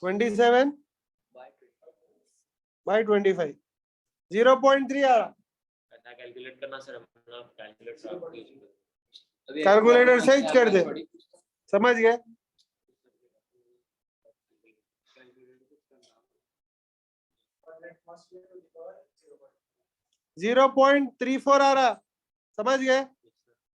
27 by 25, 0.3 आ रहा। करना कैलकुलेट करना सर, अपना कैलकुलेटर आप कीजिए। कैलकुलेटर से ही कर दे, समझ गए। जीरो 0.34 आ रहा, समझ गए।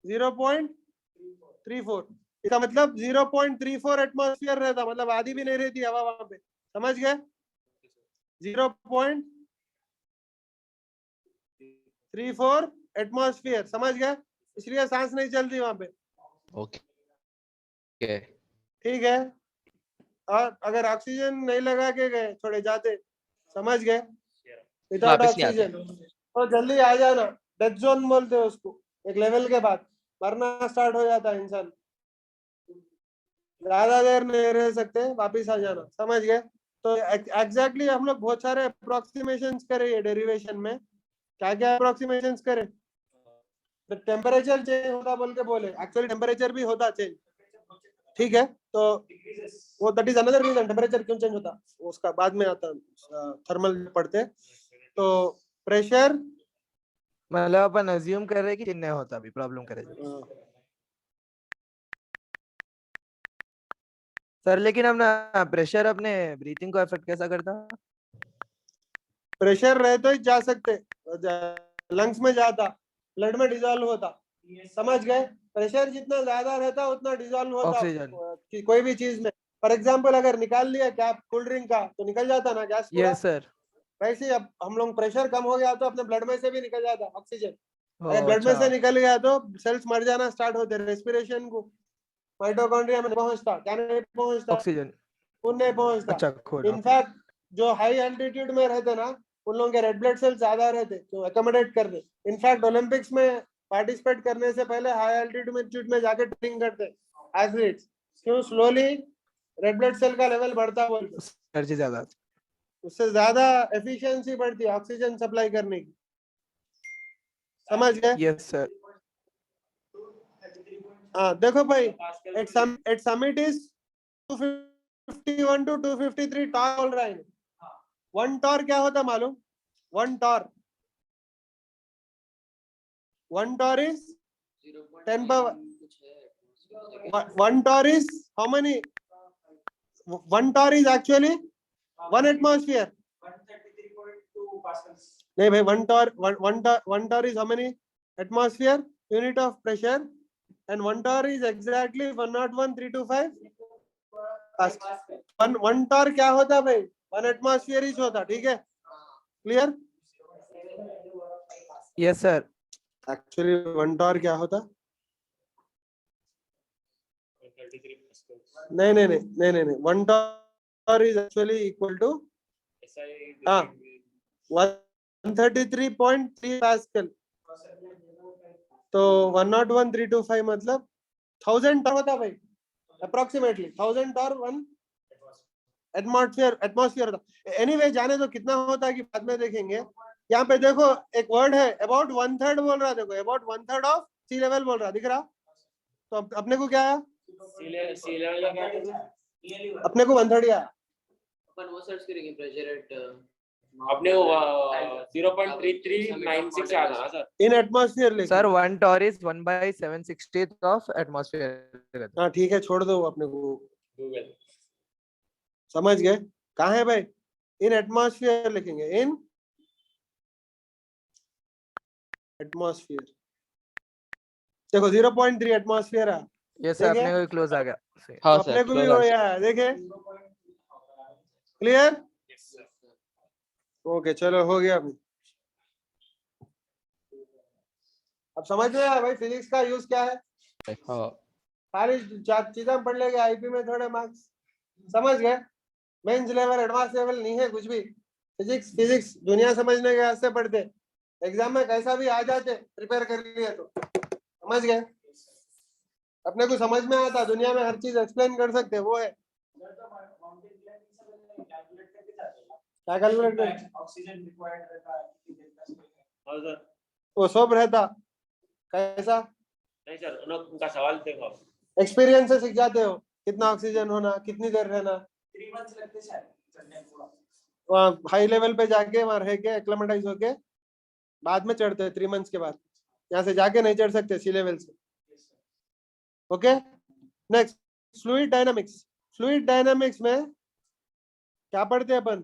0.34, इसका मतलब 0.34 एटमॉस्फेयर रहता, मतलब आधी भी नहीं रहती हवा वहां पे, समझ गए। 0.34 एटमॉस्फेयर, समझ गए, इसलिए सांस नहीं चलती वहां पे, ओके ठीक है। और अगर ऑक्सीजन नहीं लगा के गए, थोड़े जाते, समझ गए, विदाउट वापस नहीं आते। ऑक्सीजन तो जल्दी आ जाना, डेथ जोन बोलते हैं उसको। एक लेवल के बाद मरना स्टार्ट हो जाता है इंसान, ज्यादा देर नहीं रह सकते, वापिस आ जाना, समझ गए। तो एग्जैक्टली हम लोग बहुत सारे अप्रोक्सीमेशंस करे ये डेरिवेशन में। क्या क्या अप्रोक्सीमेशंस करे, टेम्परेचर चेंज होता बोल के बोले, एक्चुअली टेम्परेचर भी होता चेंज, ठीक है। तो वो that is another reason, temperature क्यों चेंज होता उसका बाद में आता, थर्मल पढ़ते। तो प्रेशर, मतलब अपन अज्यूम कर रहे हैं कि चिन्ह होता, अभी प्रॉब्लम करे सर। लेकिन अपना प्रेशर अपने ब्रीथिंग को अफेक्ट कैसा करता? प्रेशर रहे तो ही जा सकते, लंग्स में जाता, ब्लड में डिजोल्व होता, समझ गए। प्रेशर जितना ज्यादा रहता उतना डिजोल्व होता ऑक्सीजन। कोई भी चीज में। फॉर एग्जांपल अगर निकाल लिया कैप कोल्ड ड्रिंक का तो निकल जाता ना गैस पूरा, यस सर। वैसे ही अब हम लोग प्रेशर कम हो गया तो अपने ब्लड में से भी निकल जाता ऑक्सीजन। अगर ओह ब्लड में अच्छा। से निकल गया तो सेल्स मर जाना स्टार्ट होते, रेस्पिरेशन को माइटोकॉन्ड्रिया में नहीं पहुंचता, क्या नहीं पहुंचता, ऑक्सीजन। खून नहीं पहुंचता। अच्छा खोल। इनफैक्ट जो हाई एल्टीट्यूड में रहते ना, उन लोगों के रेड ब्लड सेल ज्यादा रहते, तो अकोमोडेट कर दे। इनफैक्ट ओलंपिक्स में पार्टिसिपेट करने से पहले हाई एल्टीट्यूड में जाके ट्रेनिंग करते एथलीट्स, क्यों? स्लोली रेड ब्लड सेल का लेवल बढ़ता बोलते, एनर्जी ज्यादा। उससे ज्यादा एफिशिएंसी बढ़ती है ऑक्सीजन सप्लाई करने की। समझ गए? Yes sir. हाँ देखो भाई, at summit is 251 to 253 torr बोल रहा है। 1 टॉर क्या होता मालूम? 1 torr, 1 torr is 10 power, 1 torr is how many? 1 torr is actually 1 atmosphere. 133.2 pascals. नहीं भाई, 1 torr is how many atmosphere unit of pressure, and 1 torr is exactly 101,325 pascal. 1 torr क्या होता भाई? 1 atmosphere इज होता, ठीक है? Clear? Yes sir. Actually 1 torr क्या होता? 133 pascals. नहीं 1 torr is actually equal to SI हाँ 133.3 पास्कल, तो 101,325 मतलब 1000 टॉर होता भाई, अप्रोक्सीमेटली 1000 टॉर 1 एटमॉस्फेयर होता। एनीवे जाने तो कितना होता है कि बाद में देखेंगे। यहाँ पे देखो एक वर्ड है अबाउट 1/3 बोल रहा है, देखो अबाउट 1/3 ऑफ सी लेवल बोल रहा है, दिख रहा? तो अपने को क्या है? सी लेवल का क्या था? अपने को 1/3 आया। अपन वो सर्च करेंगे प्रेशर एट अपने को 0.3396 आ था ना सर? इन एटमॉस्फेयर लेके sir 1 torr is 1/760 of atmosphere. हाँ ठीक है, छोड़ दो अपने को, गूगल समझ गए? कहाँ है भाई? इन एटमॉस्फेयर लिखेंगे, इन एटमॉस्फेयर। देखो 0.3 एटमॉस्फेयर है। यस सर, देखे? अपने को क्लोज आ गया। सही। हाँ तो सर अपने को भी close हो answer. गया, देखे? क्लियर? ओके चलो, हो गया अभी। अब समझ में आया भाई फिजिक्स का यूज क्या है? हाँ सारी चीजें पढ़ लेंगे आईपी में, थोड़े मार्क्स समझ गए। मेंस लेवल एडवांस लेवल नहीं है कुछ भी, फिजिक्स दुनिया समझने के वास्ते पढ़ते, एग्जाम में कैसा भी आ जाते प्रिपेयर कर लिए तो समझ गए। अपने को समझ में आता, दुनिया में हर चीज एक्सप्लेन कर सकते, वो है क्या कैलकुलेट कर, ऑक्सीजन रिक्वायर्ड रहता है। हाँ सर। वो सब रहता। कैसा? नहीं सर, उनका सवाल देखो, एक्सपीरियंस से सीख जाते हो कितना ऑक्सीजन होना, कितनी देर रहना। 3 months लगते शायद चढ़ने पूरा। वहाँ हाई लेवल पे जाके वहाँ रह के एक्लेमेटाइज होके बाद में चढ़ते हैं 3 months के बाद। यहाँ से जाके नहीं चढ़ सकते सी लेवल से। Okay next, fluid dynamics. Fluid dynamics में क्या पढ़ते हैं अपन?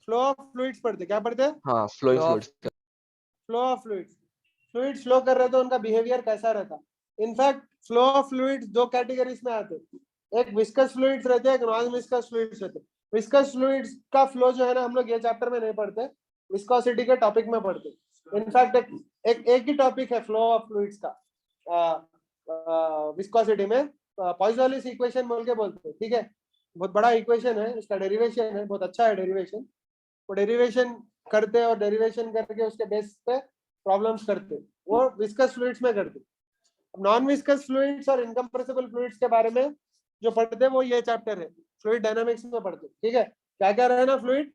फ्लो ऑफ फ्लूइड्स पढ़ते। क्या पढ़ते हैं? हाँ flowing Flow of- fluids. Flow of fluids. Fluids flow कर रहे तो उनका बिहेवियर कैसा रहता। In fact flow of fluids 2 categories में आते हैं, एक विस्कस फ्लूइड्स रहते हैं, एक नॉन विस्कस फ्लूइड्स रहते हैं। विस्कस फ्लूइड्स का फ्लो जो है ना, हम लोग ये चैप्टर में नहीं पढ़ते, विस्कोसिटी के टॉपिक में पढ़ते। इनफैक्ट एक ही टॉपिक है फ्लो ऑफ फ्लूइड्स का विस्कोसिटी में, पॉइसोलिस इक्वेशन बोल के बोलते हैं, ठीक है? बहुत बड़ा इक्वेशन है, इसका डेरिवेशन है, बहुत अच्छा है डेरिवेशन। वो डेरिवेशन करते और डेरिवेशन करके उसके बेस पे प्रॉब्लम्स करते, वो विस्कस फ्लूइड्स में करते। नॉन विस्कस फ्लूइड्स और इनकम्प्रेसिबल फ्लूइड्स के बारे में जो पढ़ते हैं वो ये चैप्टर है, फ्लूइड डायनामिक्स में पढ़ते, ठीक है? क्या क्या रहना फ्लूइड,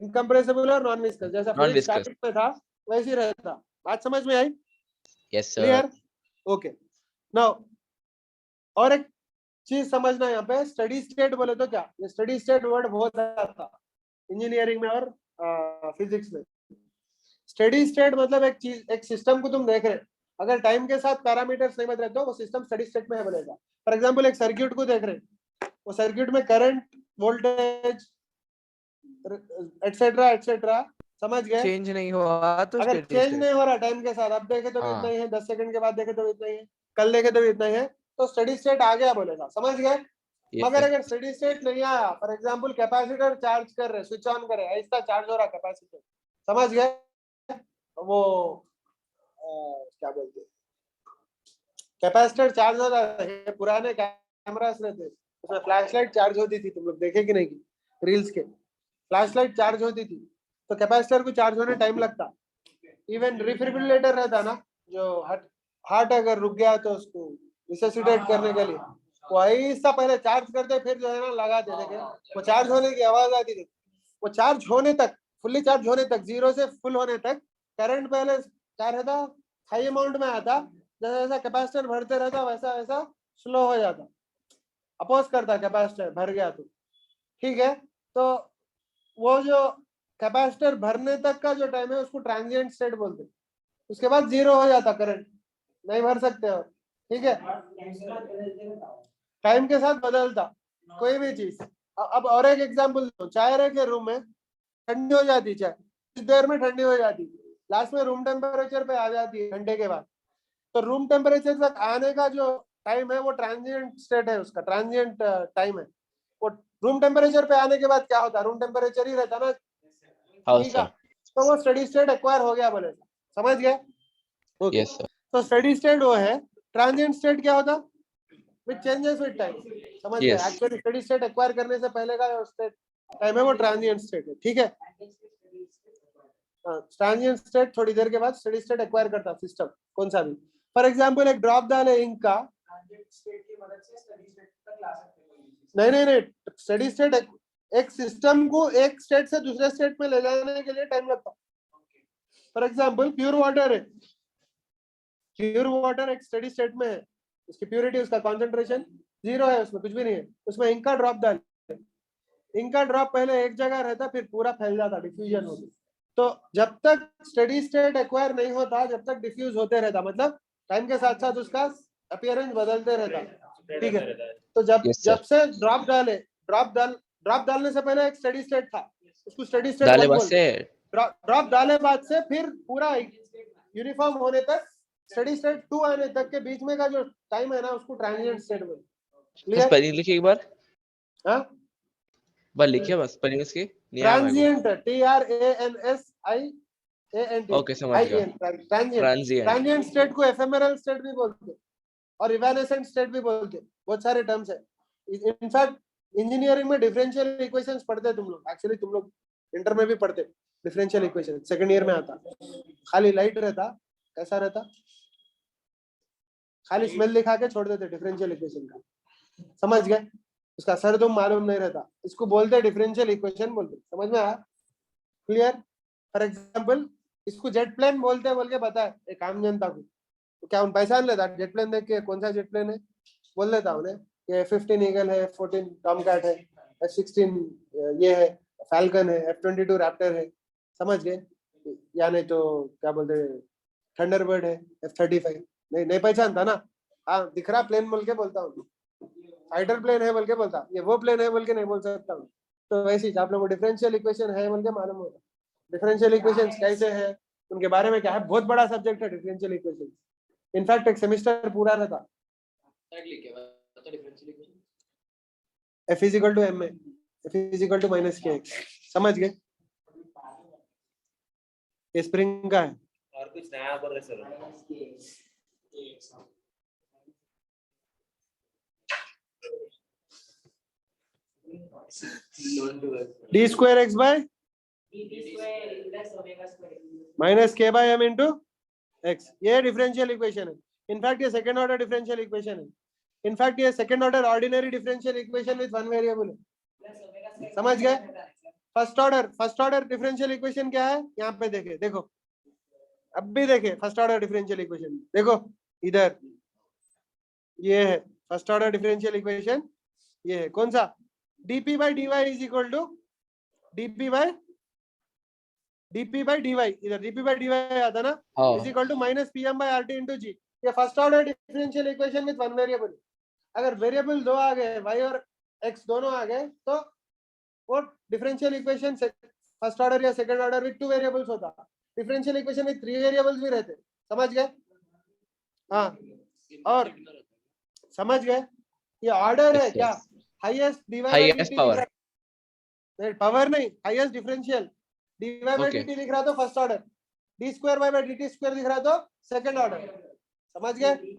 इनकम्प्रेसिबल और नॉन विस्कस, जैसा फ्लूइड Non-viscous. स्टैटिक में था वैसे ही रहता। बात समझ में आई? Yes sir. Clear? Okay now और एक चीज समझना, यहाँ पे स्टडी स्टेट बोले तो क्या, ये स्टडी स्टेट वर्ड बहुत आता इंजीनियरिंग में और फिजिक्स में। स्टडी स्टेट मतलब एक चीज, एक सिस्टम को तुम देख रहे, अगर टाइम के साथ पैरामीटर्स नहीं बदले तो वो सिस्टम स्टडी स्टेट में है बनेगा। फॉर एग्जांपल एक सर्किट को देख रहे, वो सर्किट में करंट, वोल्टेज एटसेट्रा एटसेट्रा, समझ गए? चेंज नहीं हुआ तो अगर steady चेंज state। नहीं हो रहा टाइम के साथ, अब देखे तो भी हाँ। इतना ही है, 10 सेकंड के बाद देखे तो भी इतना ही है, कल देखे तो भी इतना ही है, तो स्टडी स्टेट आ गया बोलेगा, समझ गए? Yes मगर sir. अगर स्टडी स्टेट नहीं आया, फॉर एग्जांपल कैपेसिटर चार्ज कर रहे, स्विच ऑन करे, ऐसा चार्ज हो रहा कैपेसिटर, समझ गए? वो क्या बोलते हैं, कैपेसिटर चार्ज हो रहा है, पुराने कैमरास रहते हैं, उसमें फ्लैशलाइट चार्ज होती थी, तुम लोग देखे कि नहीं की रील्स के, फ्लैशलाइट चार्ज होती थी, तो कैपेसिटर को चार्ज होने टाइम लगता। इवन रिफिब्रिलेटर रहता ना, जो हार्ट अगर रुक गया तो उसको रिससिटेट करने के लिए वो ऐसा पहले चार्ज करते, फिर जो है ना लगाते, देखे वो चार्ज होने की आवाज आती थी। वो चार्ज होने तक, फुल्ली चार्ज होने तक, 0 से फुल होने तक करंट पहले क्या रहता, हाई अमाउंट में आता, जैसा जैसा कैपेसिटर भरते रहता वैसा वैसा स्लो हो जाता, अपोज करता कैपेसिटर भर गया तो, ठीक है। तो वो जो कैपेसिटर भरने तक का जो टाइम है उसको ट्रांजिएंट स्टेट बोलते हैं। उसके बाद 0 हो जाता, करंट नहीं भर सकते और, ठीक है, टाइम के साथ बदलता कोई भी चीज। अब और एक एग्जांपल दो, चाय रखे रूम में, ठंडी हो जाती चाय, कुछ देर में ठंडी हो जाती, लास्ट में रूम टेम्परेचर पे आ जाती है घंटे के बाद। तो रूम टेम्परेचर तक आने का जो टाइम है वो ट्रांजिएंट स्टेट है, उसका ट्रांजिएंट टाइम है। वो रूम टेम्परेचर पे आने के बाद क्या होता है, रूम टेम्परेचर ही रहता ना, हाँ ठीक है, सर, तो वो स्टेडी स्टेट एक्वायर हो गया बोले, समझ गए? ओके, यस सर, तो स्टेडी स्टेट वो है, ट्रांजिएंट स्टेट क्या होता, विच चेंजेस विद टाइम, समझ गए? Yes. Actually steady state acquire करने से पहले का जो स्टेट टाइम है वो ट्रांजिएंट स्टेट है, ठीक है। ट्रांजिएंट स्टेट थोड़ी देर के बाद स्टेडी स्टेट एक्वायर करता सिस्टम, कौन सा भी। फॉर एग्जांपल एक ड्रॉप डाले इंक का, नहीं नहीं नहीं, स्टेडी स्टेट एक सिस्टम को एक स्टेट से दूसरे स्टेट में ले जाने के लिए टाइम लगता। फॉर एग्जांपल प्योर वाटर है, प्योर वाटर एक स्टेडी स्टेट में है, उसकी प्योरिटी, उसका कॉन्सेंट्रेशन 0 है, उसमें कुछ भी नहीं है, उसमें इंक का ड्रॉप डाल, इंक का ड्रॉप पहले एक जगह रहता, फिर पूरा फैल जाता, डिफ्यूजन होती। तो जब तक स्टेडी स्टेट एक्वायर नहीं होता, जब तक डिफ्यूज होते रहता, मतलब टाइम के साथ साथ उसका अपीयरेंस बदलते रहता, ठीक है। तो जब Yes, sir. जब से ड्रॉप डाले, ड्रॉप डालने से पहले एक स्टेडी स्टेट था, उसको स्टेडी स्टेट डाले 1 बस बोलते। से ड्रॉप डाले बाद से फिर पूरा यूनिफॉर्म होने तक, स्टेडी स्टेट 2 आने तक के बीच में का जो टाइम है ना, उसको ट्रांजिएंट स्टेट बोलते। क्लियर? स्पेलिंग लिखिए एक बार, हाँ, बस लिखिए, बस स्पेलिंग इसकी नहीं आया मेरे ट्रांजिएंट, TRANSIENT, ओके, समझ गया। ट्रांजिएंट। ट्रांजिएंट, ट्रांजिएंट स्टेट को एफेमेरल स्टेट भी बोलते हैं और इवैनेसेंट स्टेट भी बोलते हैं, बहुत सारे टर्म्स है। इनफैक्ट इंजीनियरिंग में डिफरेंशियल इक्वेशंस पढ़ते हैं तुम लोग, एक्चुअली तुम लोग इंटर में भी पढ़ते डिफरेंशियल इक्वेशन, सेकंड ईयर में आता, खाली लाइट रहता, कैसा रहता, खाली स्मेल दिखा के छोड़ देते डिफरेंशियल इक्वेशन का, समझ गए? उसका सर तुम मालूम नहीं रहता, इसको बोलते डिफरेंशियल इक्वेशन बोलते, समझ में आया? क्लियर? फॉर एग्जांपल इसको जेट प्लेन बोलते बोल के बताए एक आम जनता को, तो क्या उन पहचान लेता जेट प्लेन देख के कौन सा जेट प्लेन है, बोल देता उन्हें ये F-15 ईगल है, F-14 टॉमकैट है, F-16 ये है फैल्कन है, F-22 रैप्टर है, समझ गए? या नहीं तो क्या बोलते हैं थंडरबर्ड है, F-35 नहीं पहचानता ना, हाँ दिख रहा प्लेन बोल के बोलता हूँ, फाइटर प्लेन है बोल के बोलता, ये वो प्लेन है बोल के नहीं बोल सकता हूँ। तो वैसे ही आप लोगों को डिफरेंशियल इक्वेशन है बोल के मालूम होता, डिफरेंशियल इक्वेशंस कैसे हैं, उनके बारे में क्या है, बहुत बड़ा सब्जेक्ट है डिफरेंशियल इक्वेशन, इनफैक्ट एक सेमेस्टर पूरा रहता। F is equal to m है, F is equal to minus kx, समझ गए? ये स्प्रिंग का है। और कुछ नया बोल रहे sir? d square x by minus k by m into x, ये डिफरेंशियल इक्वेशन है। इनफैक्ट ये सेकंड ऑर्डर डिफरेंशियल इक्वेशन है, इनफैक्ट ये second order ordinary differential equation with one variable है, समझ गए? फर्स्ट ऑर्डर डिफरेंशियल इक्वेशन क्या है, यहाँ पे देखे, देखो अब भी देखे फर्स्ट ऑर्डर डिफरेंशियल इक्वेशन, देखो इधर ये है फर्स्ट ऑर्डर डिफरेंशियल इक्वेशन, ये है कौन सा, dp by dy is equal to dp by dy, इधर dp by dy आता ना, is equal to minus pm by rt into g, ये first order differential equation with one variable. अगर variable दो आ गए, y और x दोनों आ गए, तो वो डिफरेंशियल इक्वेशन फर्स्ट ऑर्डर या second order with two variables होता, differential equation with three variables भी रहते, समझ गए? हाँ, और समझ गए? ये ऑर्डर है क्या, हाईएस्ट हाईएस्ट पावर, पावर नहीं, highest differential, dy by dt लिख रहा तो first order, d square y by dt square दिख रहा तो सेकंड ऑर्डर, समझ गए?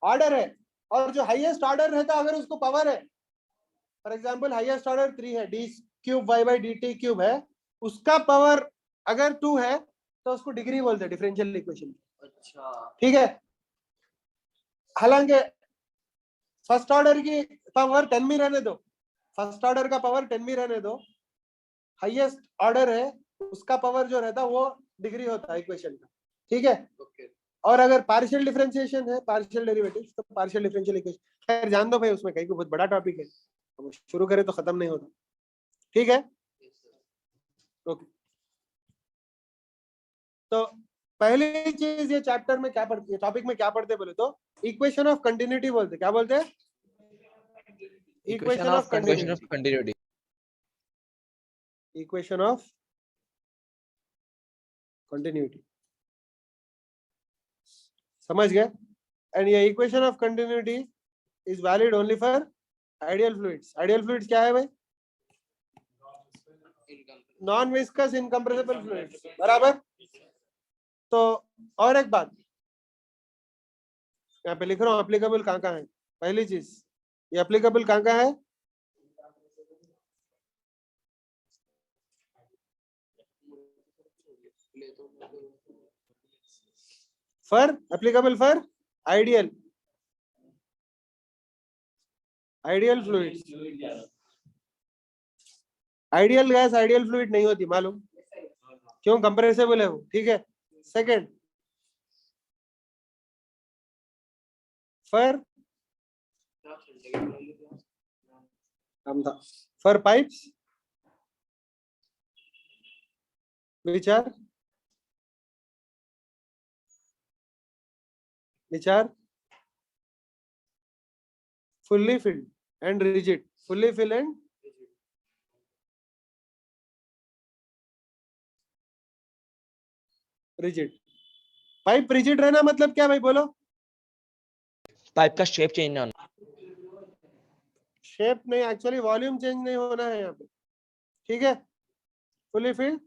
ऑर्डर है, और जो हाईएस्ट ऑर्डर रहता अगर उसको पावर है, फॉर एग्जांपल हाईएस्ट ऑर्डर 3 है, d cube y by d t cube है, उसका पावर अगर 2 है तो उसको डिग्री बोलते हैं डिफरेंशियल इक्वेशन। अच्छा ठीक है, हालांकि फर्स्ट ऑर्डर की पावर 10 में रहने दो, फर्स्ट ऑर्डर का पावर 10 में रहने दो, हाईएस्ट ऑर्डर है उसका पावर जो रहता वो डिग्री होता है इक्वेशन का। ठीक है, ओके और अगर पार्शियल डिफरेंशिएशन है, पार्शियल डेरिवेटिव, तो पार्शियल डिफरेंशियल इक्वेशन, खैर जान दो भाई, उसमें कहीं को बहुत बड़ा टॉपिक है, हम शुरू करें तो खत्म नहीं होता। ठीक है, ओके। तो पहली चीज ये चैप्टर में क्या पढ़ते, टॉपिक में क्या पढ़ते बोले तो इक्वेशन ऑफ कंटिन्यूटी बोलते, क्या बोलते हैं? Equation of equation of continuity, continuity. Equation of continuity, समझ गए? एंड ये equation of continuity is valid only for ideal fluids. Ideal fluids क्या है भाई? नॉन विस्कस इनकम्प्रेसिबल फ्लूइड्स, बराबर। तो और एक बात यहाँ पे लिख रहा हूँ, एप्लीकेबल कहाँ कहाँ है। पहली चीज, ये एप्लीकेबल कहाँ कहाँ है? For applicable for ideal, ideal fluids. Ideal gas ideal fluid नहीं होती, मालूम क्यों? कंप्रेसिबल है वो। ठीक है, second for for pipes which are fully filled and rigid, fully filled and rigid। Pipe rigid रहना मतलब क्या भाई, बोलो? पाइप का शेप चेंज ना होना। शेप नहीं, एक्चुअली वॉल्यूम चेंज नहीं होना है यहाँ पे। ठीक है, फुली फिल्ड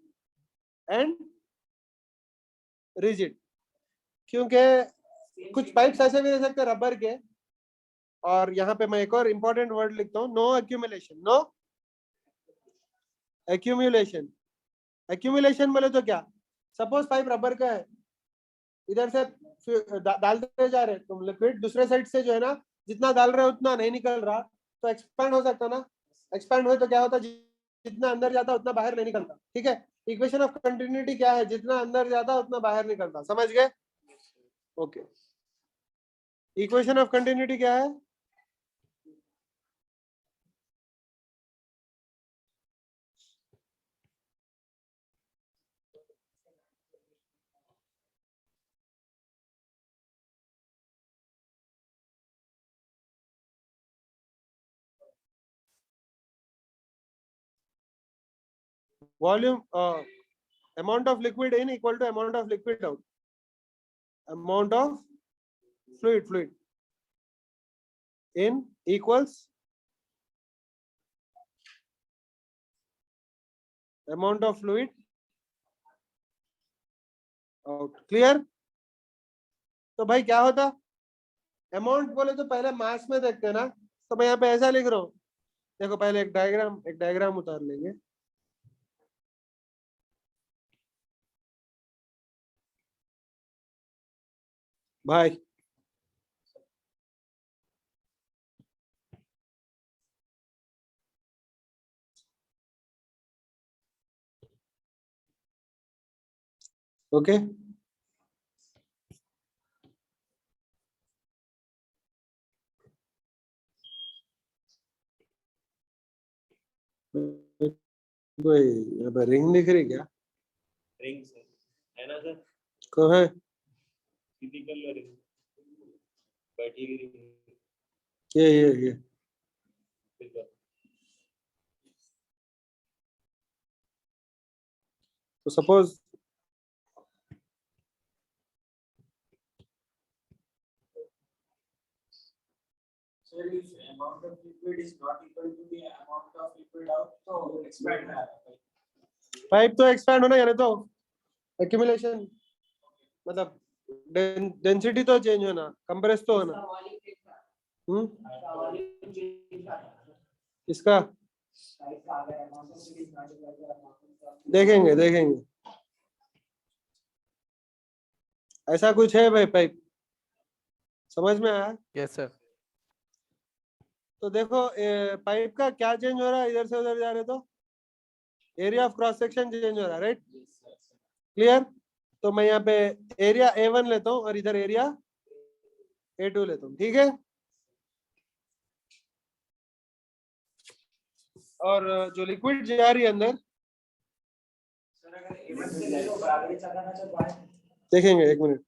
एंड रिजिड, क्योंकि कुछ पाइप्स ऐसे भी रह सकते हैं रबर के। और यहाँ पे मैं एक और इंपॉर्टेंट वर्ड लिखता हूँ, no accumulation. No accumulation, accumulation बोले तो क्या? सपोज पाइप रबर का है, इधर से डालते जा रहे तुम लिक्विड, दूसरे साइड से जो है ना जितना डाल रहे हो उतना नहीं निकल रहा, तो एक्सपैंड हो सकता ना। एक्सपैंड हो तो क्या होता, जितना अंदर जाता उतना बाहर नहीं निकलता। ठीक है, इक्वेशन ऑफ कंटिन्यूटी क्या है? जितना अंदर जाता उतना बाहर निकलता। समझ गए? ओके, इक्वेशन ऑफ कंटिन्यूटी क्या है? Volume, amount of liquid in equal to amount of liquid out, amount of fluid in equals amount of fluid out। Clear? तो भाई क्या होता, अमाउंट बोले तो पहले मास में देखते हैं ना, तो मैं यहाँ पे ऐसा लिख रहा हूँ, देखो पहले एक डायग्राम उतार लेंगे। भाई ओके, कोई यहाँ पे रिंग दिख रही क्या? रिंग सर है ना सर, को है फिजिकल रिंग बैठी हुई रिंग। ये तो suppose Sir, if amount of liquid is not equal to the amount of liquid out, so expand pipe तो एक्सपैंड होना, यानी तो एक्यूमुलेशन मतलब डेंसिटी तो चेंज होना, कंप्रेस तो होना। इसका देखेंगे देखेंगे, ऐसा कुछ है भाई पाइप, समझ में आया? Yes sir. तो देखो पाइप का क्या चेंज हो रहा है, इधर से उधर जा रहे तो area of cross section change हो रहा है, राइट? क्लियर? तो मैं यहाँ पे एरिया A1 लेता हूँ और इधर एरिया A2 लेता हूँ, ठीक है? और जो लिक्विड जा रही है अंदर, देखेंगे एक मिनट,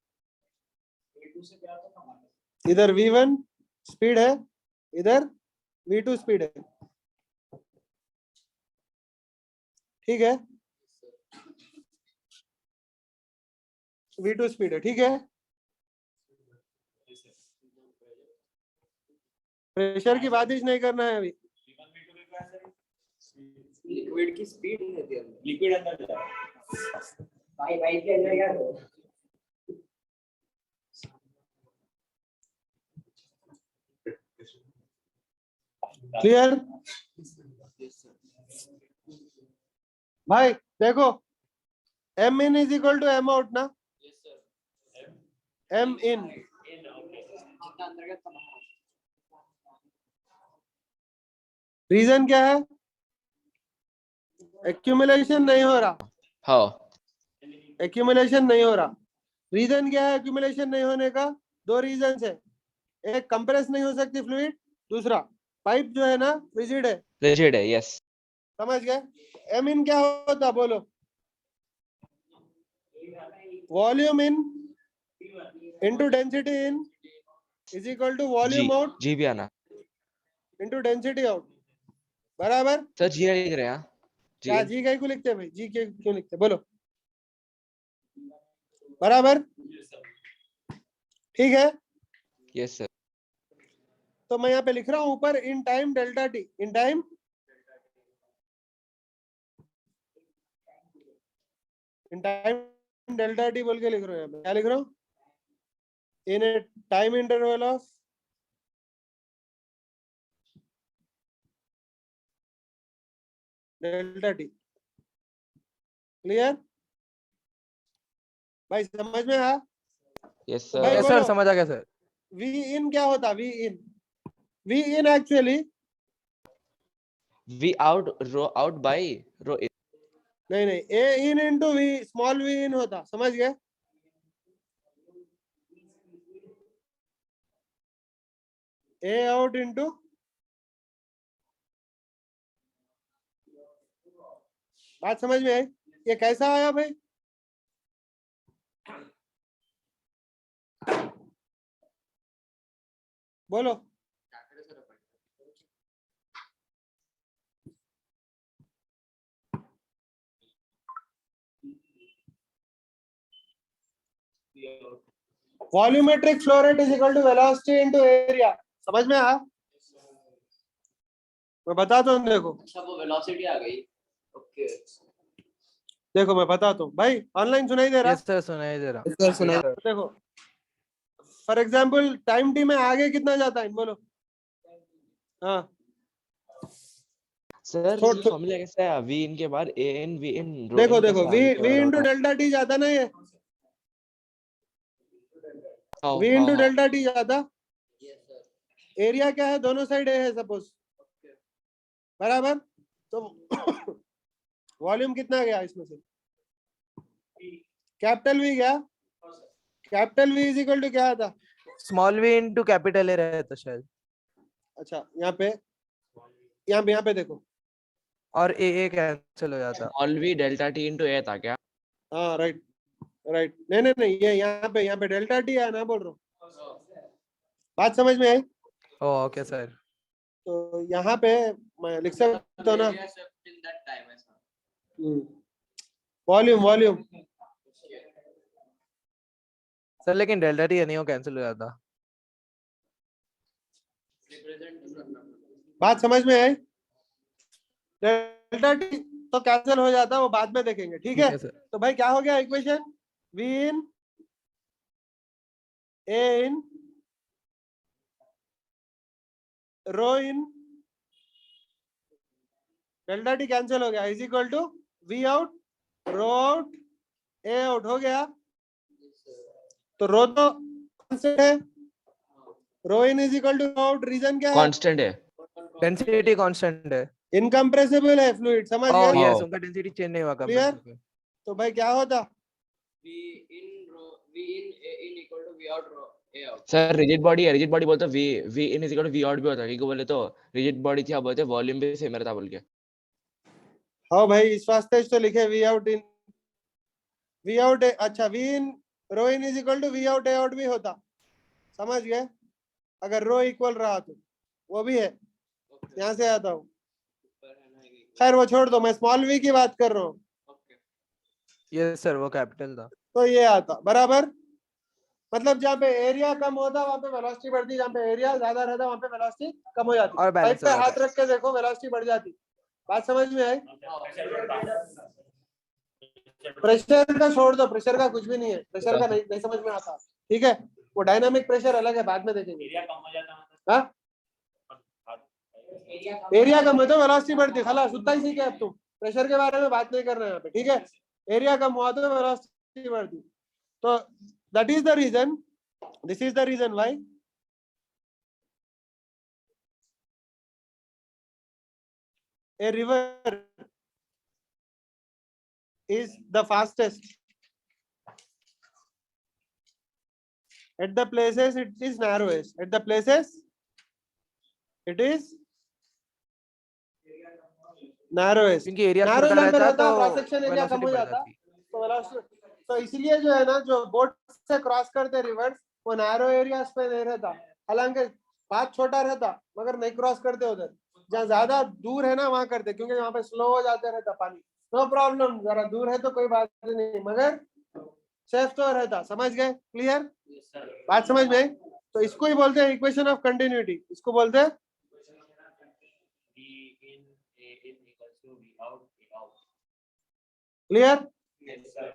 इधर V1 स्पीड है, इधर V2 स्पीड है, ठीक है? V2 स्पीड है, ठीक है? प्रेशर की बात ही नहीं करना है अभी, लिक्विड की स्पीड है, लिक्विड अंदर जा रहा है। भाई भाई के अंदर क्या हो? क्लियर? भाई देखो M in is equal to M out ना, M in जितना अंदर गया उतना बाहर। रीजन क्या है? एक्यूमुलेशन नहीं हो रहा, हाँ एक्यूमुलेशन नहीं हो रहा। रीजन क्या है एक्यूमुलेशन नहीं होने का? दो रीजन है, एक कंप्रेस नहीं हो सकती फ्लूइड, दूसरा पाइप जो है ना रिजिड है, रिजिड है, यस। समझ गए? एम इन क्या होता बोलो? Volume in into density in is equal to G volume out G भी आना इंटू डेंसिटी आउट, बराबर? सर, जी लिख रहे हैं जी। क्या जी कहीं को लिखते हैं भाई, जी के क्यों लिखते हैं बोलो? बराबर, ठीक है? Yes sir. तो मैं यहाँ पे लिख रहा हूं ऊपर in time delta T, in time delta T बोल के लिख रहा हूँ। यहाँ पे क्या लिख रहा हूँ? In a time interval of delta T. Clear भाई, समझ में आया? यस तो भाई यस सर। सर, बोलो समझ आ गया सर। वी इन क्या होता? V in, V in actually V out rho out by rho in. नहीं नहीं, A in into V, small V in होता, समझ गए? ए आउट इंटू बात समझ में आई? ये कैसा आया भाई? बोलो। Volumetric flow rate is equal to velocity into area, समझ में आया? मैं बताता हूँ, देखो अच्छा वो वेलोसिटी आ गई। ओके देखो मैं बताता हूँ भाई, ऑनलाइन सुनाई दे रहा? यस सर, सुनाई दे रहा। सर सुनाई। देखो फॉर एग्जाम्पल टाइम टी में आगे कितना जाता है बोलो? हाँ सर थोड़- थोड़- फॉर्मूला कैसा है? वी इन के बाद ए इन वी इन रो देखो इन देखो कैसा वी आगे वी बढ़ा इंटू होता है? डेल्टा टी जाता ना, ये हाँ, वी हाँ, इंटू हाँ। डेल्टा टी जाता। एरिया क्या है? दोनों साइड ए है सपोज, बराबर? तो वॉल्यूम कितना गया इसमें से? कैपिटल वी गया, capital V is equal to क्या आता? Small v into capital A रहता शायद, अच्छा यहाँ पे देखो, और ए कैंसिल हो जाता। Small we delta T into A था क्या? हाँ राइट राइट, नहीं नहीं नहीं, ये यहाँ पे डेल्टा टी है ना, बोल रहा हूँ। बात समझ में आई? Okay sir. तो यहाँ पे मैं लिख सकता हूँ ना वॉल्यूम, वॉल्यूम सर लेकिन डेल्टा टी नहीं हो, कैंसिल हो जाता। बात समझ में आई? डेल्टा टी तो कैंसिल हो जाता है, वो बाद में देखेंगे, ठीक है? सर। तो भाई क्या हो गया equation? V in A in rho in delta T cancel हो गया is equal to we out rho out A out हो गया. तो रो तो कांस्टेंट है. Rho in is equal to rho out. Reason क्या है? कांस्टेंट है. डेंसिटी कांस्टेंट है. इनकम्प्रेसिबल है फ्लूइड. समझ ओह गए? यस, हाँ. उनका डेंसिटी चेंज नहीं हुआ Clear? कंप्रेसर पे. तो भाई क्या होता? V in equal to V out A out. Sir rigid body है, रिजिड बॉडी बोलते v in is equal to we out भी होता है. क्योंकि बोले तो रिजिड बॉडी थी, अब बोलते वॉल्यूम भी सेम रहता बोल के. हाँ भाई इस वास्ते तो लिखे V out in V out. अच्छा V in rho in is equal to we out A out भी होता. समझ गए? अगर रो इक्वल रहा तो वो भी है. Okay. यहाँ से आता हूँ. ऊपर है ना ये. खैर वो छोड़ दो, मैं स्मॉल वी की बात कर रहा हूँ. Okay. यस सर, वो कैपिटल था. तो ये आता बराबर. मतलब जहाँ पे एरिया कम होता वहाँ पे वेलोसिटी बढ़ती, जहाँ पे एरिया ज्यादा रहता वहाँ पे वेलोसिटी कम हो जाती. और पाइप balance पे हो जाता हाथ रख के देखो वेलोसिटी बढ़ जाती. बात समझ में आई? प्रेशर का छोड़ दो, प्रेशर का कुछ भी नहीं है. प्रेशर का नहीं समझ में आता. ठीक है, वो डायनामिक प्रेशर अलग है, बाद में देखेंगे. एरिया कम हो जाता है. हाँ, एरिया कम है तो वेलोसिटी बढ़ती. खलास, उतना ही सीखे अब तुम. प्रेशर के बारे में बात नहीं कर रहे हैं यहाँ पे. ठीक है, एरिया कम हुआ तो वेलोसिटी बढ़ती. तो that is the reason, this is the reason why a river is the fastest at the places it is narrowest. At the places it is narrowest. क्योंकि एरिया Narrow छोटा जहाँ पे रहता रहता तो क्रॉस सेक्शन एरिया कम velocity हो बढ़ जाता. जाती. तो velocity, तो इसलिए जो है ना, जो बोट से क्रॉस करते रिवर्स वो नैरो एरियाज पे नहीं रहता. हालांकि पाथ छोटा रहता मगर नहीं क्रॉस करते उधर. जहाँ ज्यादा दूर है ना वहां करते, क्योंकि वहां पे स्लो हो जाते रहता पानी. नो प्रॉब्लम, जरा दूर है तो कोई बात नहीं, मगर सेफ तो रहता. समझ गए? क्लियर? Yes sir. बात समझ में आई? तो इसको ही बोलते हैं इक्वेशन ऑफ कंटिन्यूटी. इसको बोलते हैं V in A in equals to V out A out. Clear. Yes sir.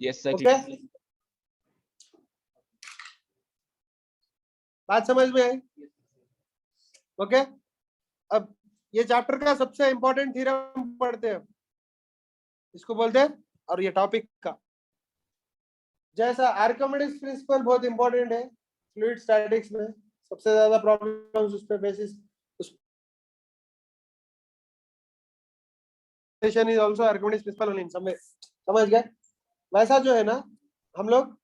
Yes sir. Okay, बात समझ में आई? ओके, अब ये चैप्टर का सबसे इंपॉर्टेंट थ्योरम पढ़ते हैं. इसको बोलते हैं, और ये टॉपिक का जैसा आर्किमिडीज प्रिंसिपल बहुत इंपॉर्टेंट है फ्लूइड स्टैटिक्स में. सबसे ज्यादा प्रॉब्लम्स उस पे basis is also Archimedes principle only in some way. समझ गए? वैसा जो है ना, हम लोग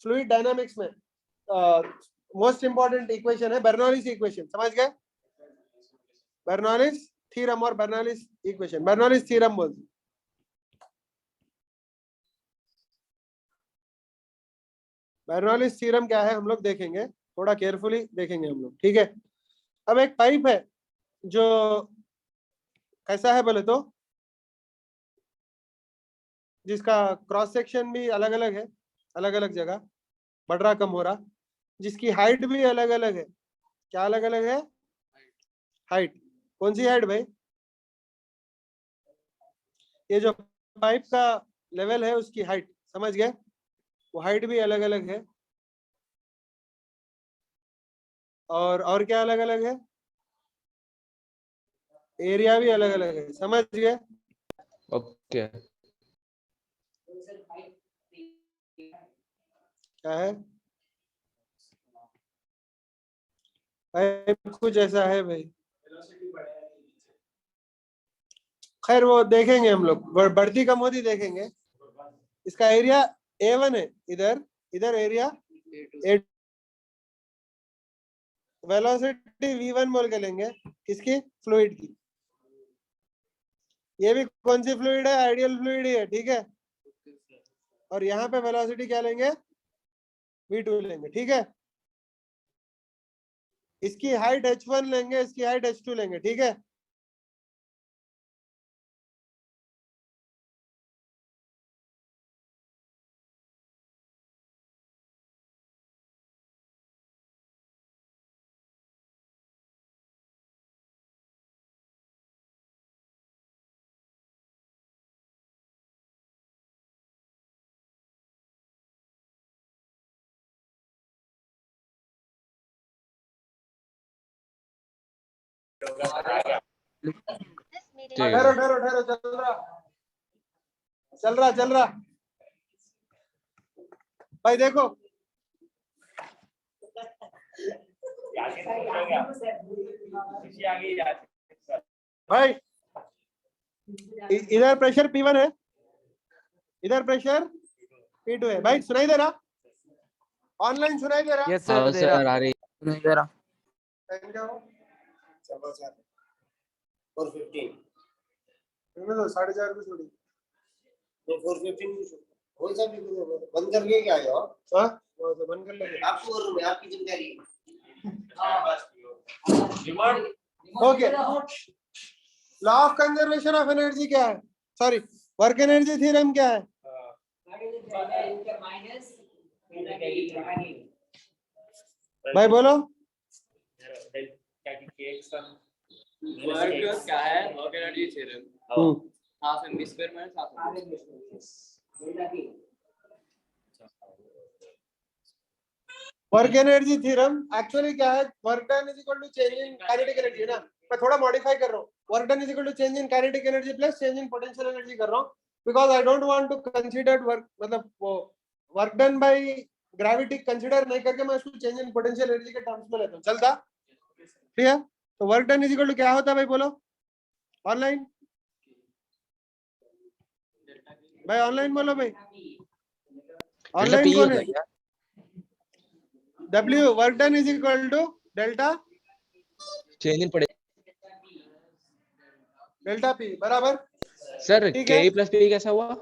फ्लूइड डायनामिक्स में मोस्ट इंपॉर्टेंट इक्वेशन है बर्नौलीज इक्वेशन. समझ गए? बर्नौलीज थ्योरम और बर्नौलीज इक्वेशन. बर्नौलीज थ्योरम बोलते हैं. बर्नौलीज थ्योरम क्या है हम लोग देखेंगे, थोड़ा केयरफुली देखेंगे हम लोग. ठीक है, अब एक पाइप है जो कैसा है बोले तो, जिसका क्रॉस सेक्शन भी अलग अलग है, अलग अलग जगह बढ़ रहा कम हो रहा, जिसकी हाइट भी अलग अलग है. क्या अलग अलग है? हाइट. कौन सी हाइट भाई? ये जो पाइप का लेवल है उसकी हाइट. समझ गए? वो हाइट भी अलग अलग है. और क्या अलग अलग है? एरिया भी अलग अलग है. समझ गए? ओके. क्या है? पाइप कुछ ऐसा है भाई. खैर वो देखेंगे हम लोग, बढ़ती कम होती देखेंगे. इसका एरिया A1 है. इधर इधर एरिया A2. वेलोसिटी V1 बोल के लेंगे. किसकी? फ्लूइड की. ये भी कौन सी फ्लूइड है? आइडियल फ्लूइड ही है. ठीक है, और यहाँ पे वेलोसिटी क्या लेंगे? V2 लेंगे. ठीक है, इसकी हाइट H1 लेंगे, इसकी हाइट H2 लेंगे. ठीक है, ठीक है ठहरो ठहरो ठहरो, चल रहा भाई। देखो भाई, इधर प्रेशर P1 है, इधर प्रेशर P2 है। भाई सुनाई दे रहा? ऑनलाइन सुनाई दे रहा? यस हाँ सर, दे रहा। सर आ रही नहीं दे रहा। टाइम क्या हो? 4:15 तो 4:30 को छोड़ी। तो 4:15 कौन सा भी बंद करके क्या आया? हाँ तो बंद कर लेंगे। आपको और मैं आपकी जिम्मेदारी है। Okay, law of conservation of energy क्या है? सॉरी, वर्क एनर्जी थ्योरम क्या है? भाई बोलो। वर्क क्या है? Work energy theorem half m square minus half work energy theorem actually क्या है? Work done is equal to change in kinetic energy है ना। मैं थोड़ा मॉडिफाई कर रहा हूँ। Work done is equal to change in kinetic energy plus change in potential energy कर रहा हूँ, because I don't want to consider work, मतलब वो work done by gravity consider नहीं करके मैं उसको चेंज इन पोटेंशियल एनर्जी के टर्म्स में लेता हूँ। चलता? ठीक है, तो work done is equal to क्या होता है भाई? बोलो ऑनलाइन भाई, ऑनलाइन बोलो भाई, ऑनलाइन P कौन होता है? है क्या? W work done is equal to delta change in पड़े डेल्टा P बराबर। सर ठीक K है, प्लस P कैसा हुआ?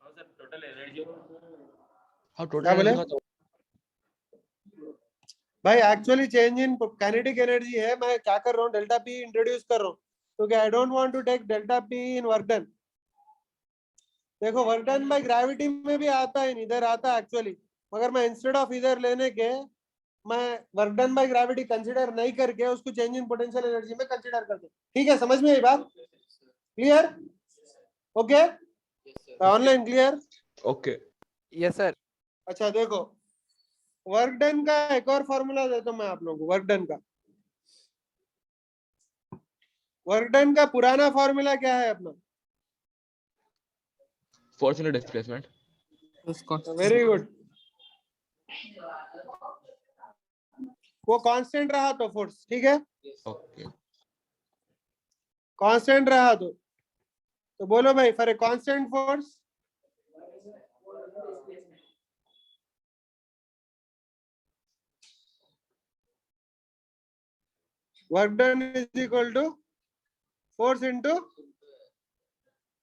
टोटल एनर्जी हाँ क्या टोटल बोले? एनर्जी का तो भाई actually change in kinetic energy है। मैं क्या कर रहा हूँ? डेल्टा P इंट्रोड्यूस कर रहा हूँ, क्योंकि I don't want to take delta P in work done. देखो वर्क डन बाय ग्रेविटी में भी आता है, इधर आता है एक्चुअली, मगर मैं इंस्टेड ऑफ इधर लेने के मैं work done by gravity consider नहीं करके उसको चेंज इन पोटेंशियल एनर्जी में कंसीडर करते। ठीक है, समझ में आई बात? Clear? Okay, online clear? Okay. Yes sir. अच्छा देखो, वर्क डन का एक और फॉर्मूला देता हूं मैं आप लोगों को। वर्क डन का पुराना फॉर्मूला क्या है अपना? Force into displacement. Very good. वो कांस्टेंट रहा तो फोर्स, ठीक है, ओके। कांस्टेंट रहा तो बोलो भाई, for a constant force work done is equal to force into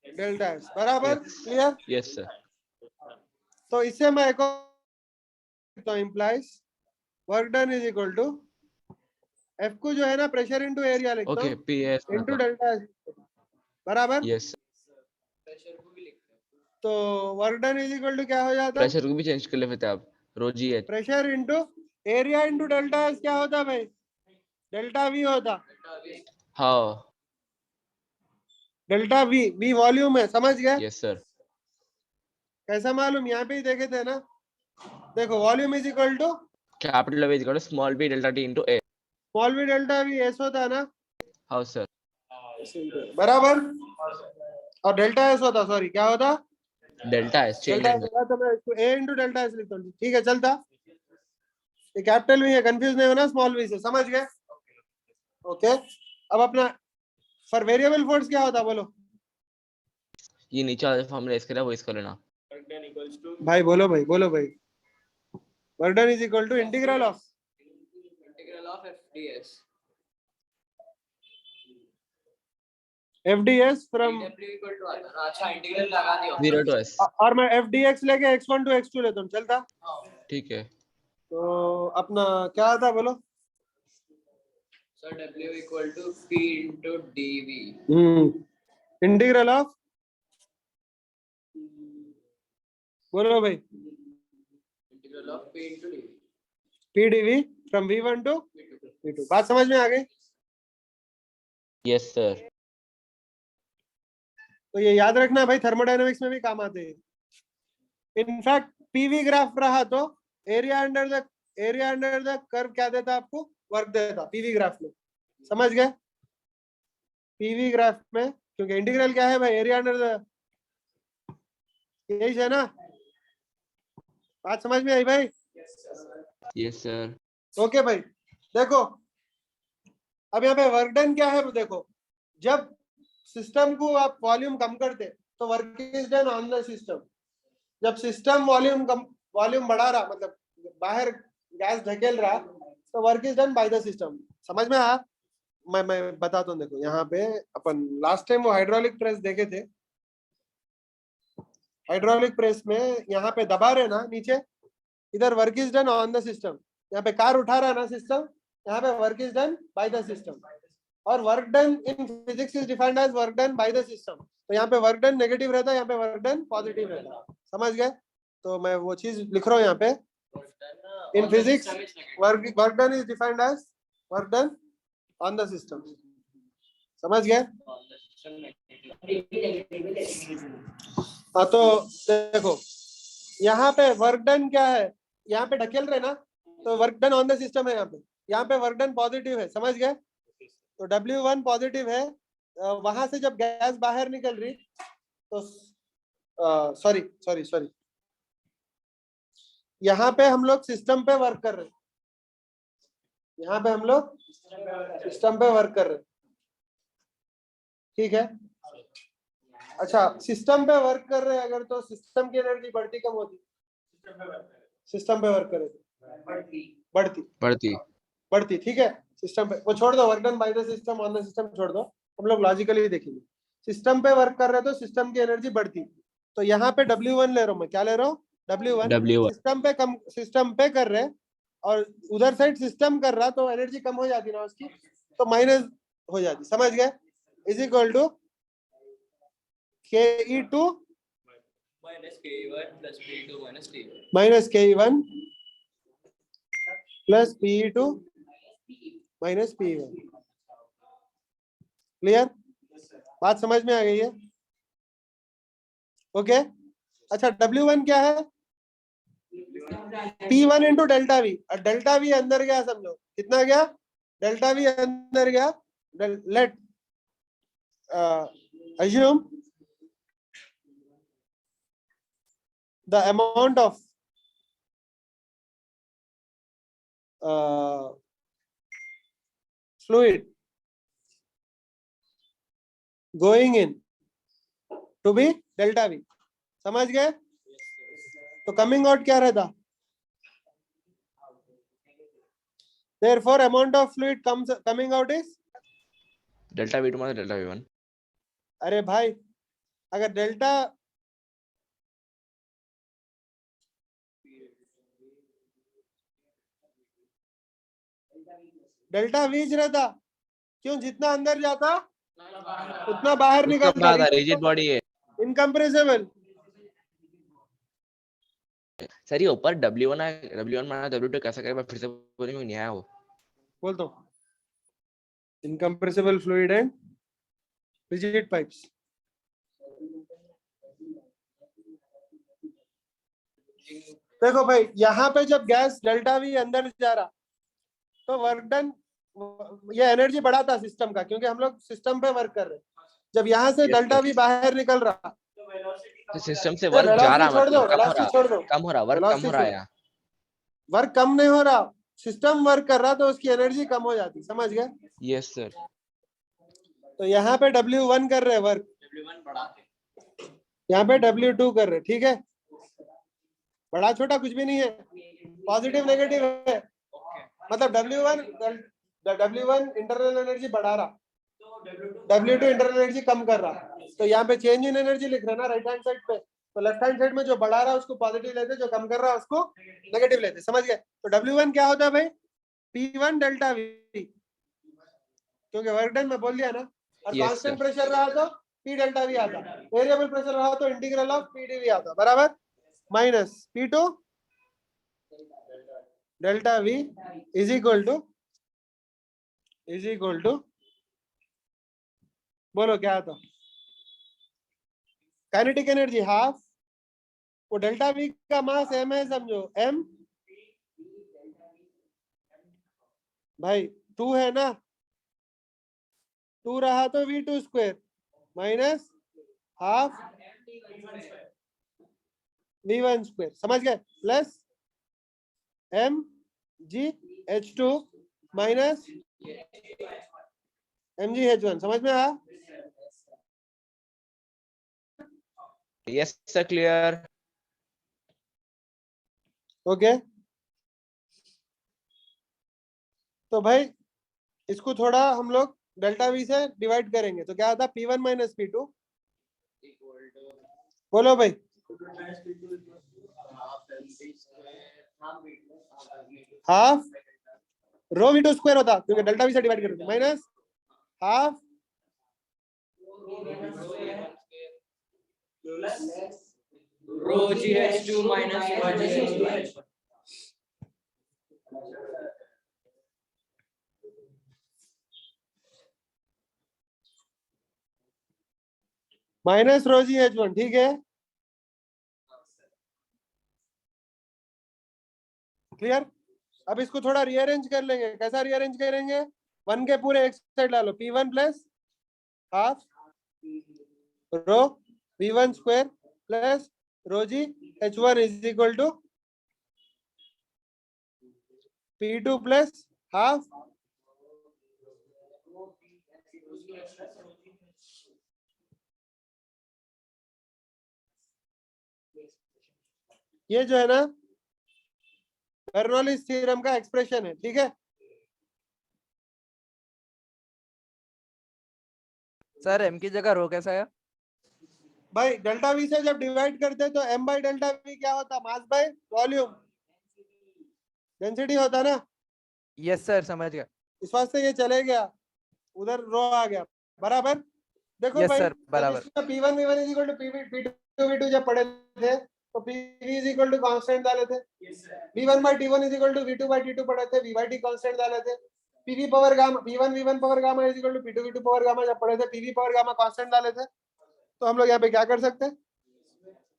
delta s बराबर। क्लियर? Yes sir. तो इससे मैं एक और implies work done is equal to F को जो है ना प्रेशर इनटू एरिया लिखता ओके हूँ PS इनटू डेल्टा एस बराबर। यस। प्रेशर को भी लिखते हैं। तो work done is equal to क्या हो जाता है? प्रेशर को भी चेंज कर लेते आप। Rho G H. Pressure into area into delta S क्या होता है भाई? डेल्टा वी होता। हाँ डेल्टा वी, वी वॉल्यूम है, समझ गए? Yes sir. कैसा मालूम? यहाँ पे ही देखे थे ना। देखो volume is equal to capital V is equal to small b delta t into A। Small we delta v s होता है ना हाँ सर। बराबर, और डेल्टा एस होता, सॉरी क्या होता? डेल्टा S चेंज डेल्टा इन। एस होता, तो मैं इसको ए इंटू डेल्टा एस लिखता हूँ। ठीक है, चलता? ये कैपिटल वी है, कंफ्यूज नहीं होना स्मॉल वी से, समझ गए? ओके, अब अपना फॉर वेरिएबल फोर्स क्या होता बोलो ये नीचे वाला फॉर्मूला इसका है वो इसका लेना। वर्क डन इक्वल्स टू भाई? बोलो भाई, बोलो भाई। Work done is equal to integral of FDS FDS from, W equal to आता है। अच्छा इंटीग्रल लगा दिया 0 to S। और मैं FDX लेके x1 to x2 लेता हूँ। चलता? ठीक है। तो अपना क्या आता बोलो? Sir W equal to P into dV। Integral of, बोलो भाई, integral of P into dV। PdV from V1 to V2। बात समझ में आ गई? Yes sir. तो ये याद रखना भाई, थर्मोडायनेमिक्स में भी काम आते हैं। इनफैक्ट PV ग्राफ रहा तो एरिया अंडर द कर्व क्या देता आपको? वर्क देता PV ग्राफ में। समझ गए पीवी ग्राफ में, क्योंकि इंटीग्रल क्या है भाई, एरिया अंडर द, यही है ना, बात समझ में आई भाई? Yes sir. ओके भाई, देखो अब यहाँ पे वर्क डन क्या है, देखो जब सिस्टम को आप वॉल्यूम कम करते तो work is done on the system, जब सिस्टम वॉल्यूम बढ़ा रहा, मतलब बाहर गैस ढकेल रहा, तो work is done by the system. समझ में आया? मैं बताता हूँ, देखो यहाँ पे अपन लास्ट टाइम वो हाइड्रोलिक प्रेस देखे थे, हाइड्रोलिक प्रेस में यहाँ पे दबा रहे ना नीचे, इधर work is done on the system, यहाँ पे कार उठा रहा है ना सिस्टम, यहाँ पे work is done by the system, और work done in physics is defined as work done by the system. तो यहाँ पे वर्क डन नेगेटिव रहता है, यहाँ पे वर्क डन पॉजिटिव रहता है। समझ गए? तो मैं वो चीज लिख रहा हूँ यहाँ पे, in physics work done is defined as work done on the system. समझ गए? हाँ, तो देखो यहाँ पे वर्क डन क्या है, यहाँ पे ढकेल रहे ना, तो work done on the system है, यहाँ पे वर्क डन पॉजिटिव है। समझ गए? तो W1 पॉजिटिव है, वहां से जब गैस बाहर निकल रही तो सॉरी यहाँ पे हम लोग सिस्टम पे वर्क कर रहे हैं, यहाँ पे हम लोग सिस्टम पे वर्क कर रहे हैं, ठीक है? अच्छा, सिस्टम पे वर्क कर रहे हैं अगर, तो सिस्टम की एनर्जी बढ़ती कम होती? सिस्टम पे वर्क करे बढ़ती, ठीक है? सिस्टम पे वो छोड़ दो, work done by the system on the system छोड़ दो, हम लोग लॉजिकली देखेंगे। सिस्टम पे वर्क कर रहे हैं तो सिस्टम की एनर्जी बढ़ती, तो यहाँ पे W1 ले रहा हूँ मैं, क्या ले रहा हूँ? W1। सिस्टम पे कर रहे हैं और उधर साइड सिस्टम कर रहा, तो एनर्जी कम हो जाती ना उसकी, तो माइनस हो जाती। समझ गए? Is equal to KE2 minus KE1 plus PE2 minus T1 minus KE1 plus PE2 minus PE1। Clear? बात समझ में आ गई है? ओके। अच्छा, W1 क्या है? P1 इंटू डेल्टा वी, और डेल्टा वी अंदर गया, समझो कितना गया? डेल्टा वी अंदर गया, late assume the amount of fluid going in to be delta V। समझ गए? तो कमिंग आउट क्या रहता? Therefore amount of fluid coming out is delta V2 minus delta V1। अरे भाई, अगर डेल्टा वीज रहता, क्यों? जितना अंदर जाता उतना बाहर निकलता, रिजिड बॉडी है इनकम्प्रेसिबल। सर। ये ऊपर W1 है, W1 माइनस W2 कैसे करें? फिर से बोलेंगे, नहीं आया वो। बोल दो, incompressible fluid and rigid pipes. देखो भाई, यहाँ पे जब गैस डेल्टा वी अंदर जा रहा, तो वर्क डन, ये एनर्जी बढ़ाता सिस्टम का, क्योंकि हम लोग सिस्टम पे वर्क कर रहे हैं। जब यहाँ से डेल्टा वी बाहर निकल रहा, तो सिस्टम से वर्क जा रहा, छोड़ दो, मतलब वेलोसिटी छोड़ दो, कम हो रहा, वर्क कम हो रहा है। वर्क कम नहीं हो रहा, सिस्टम वर्क कर रहा, तो उसकी एनर्जी कम हो जाती। समझ गए? Yes sir. तो यहाँ पे W1 कर रहे वर्क, यहाँ पे W2 कर रहे, ठीक है? बड़ा छोटा कुछ भी नहीं है, पॉजिटिव नेगेटिव है, मतलब W1 इंटरनल एनर्जी बढ़ा रहा, W2 इंटरनल एनर्जी कम कर रहा। तो यहाँ पे चेंज इन एनर्जी लिख रहे ना राइट हैंड साइड पे, तो लेफ्ट हैंड साइड में जो बढ़ा रहा है उसको पॉजिटिव लेते, जो कम कर रहा है उसको नेगेटिव लेते। समझ गए? तो W1 क्या होता है भाई? P1 डेल्टा V, क्योंकि वर्क डन में बोल दिया ना, और कांस्टेंट प्रेशर रहा तो P डेल्टा V आता, वेरिएबल प्रेशर रहा तो इंटीग्रल ऑफ PdV आता, बराबर? Minus P2 delta V is equal to बोलो क्या आता? काइनेटिक एनर्जी हाफ, वो डेल्टा V का मास m है, समझो m भाई 2 है ना, 2 रहा तो V2 square minus half V1 square, समझ गए, प्लस MgH2 माइनस MgH1, समझ में आया? Yes sir, clear. ओके, तो भाई इसको थोड़ा हम लोग डेल्टा V से डिवाइड करेंगे तो क्या आता है, P1 माइनस P2, बोलो भाई, हाफ रो V2 स्क्वायर होता क्योंकि डेल्टा V से डिवाइड करते minus half Rho GH2 minus rho GH2. Minus rho GH1, ठीक है, क्लियर। अब इसको थोड़ा रीअरेंज कर लेंगे, कैसा रीअरेंज करेंगे, 1 के पूरे एक साइड डालो, P1 plus half rho V1 square plus rho GH1 is equal to P2 plus half ये जो है ना बर्नौलीज थ्योरम का एक्सप्रेशन है, ठीक है। सर एम की जगह रो कैसा है? भाई डेल्टा वी से जब डिवाइड करते हैं तो m बाई डेल्टा वी क्या होता है, मास बाय वॉल्यूम डेंसिटी होता है ना, यस सर, समझ गया। इस वास्ते ये चले गया, उधर रो आ गया, बराबर। देखो यस भाई, सर, बराबर। P1 V1 is equal to P2 V2 जब पढ़े थे तो PV is equal to constant डाले थे, V1 by T1 is equal to V2 by T2 पढ़े थे, V बाय T कांस्टेंट डाले थे, PV power gamma P1 V1 power gamma is equal to P2 V2 power gamma जब पढ़े थे, PV power gamma constant डाले थे। तो हम लोग यहाँ पे क्या कर सकते हैं,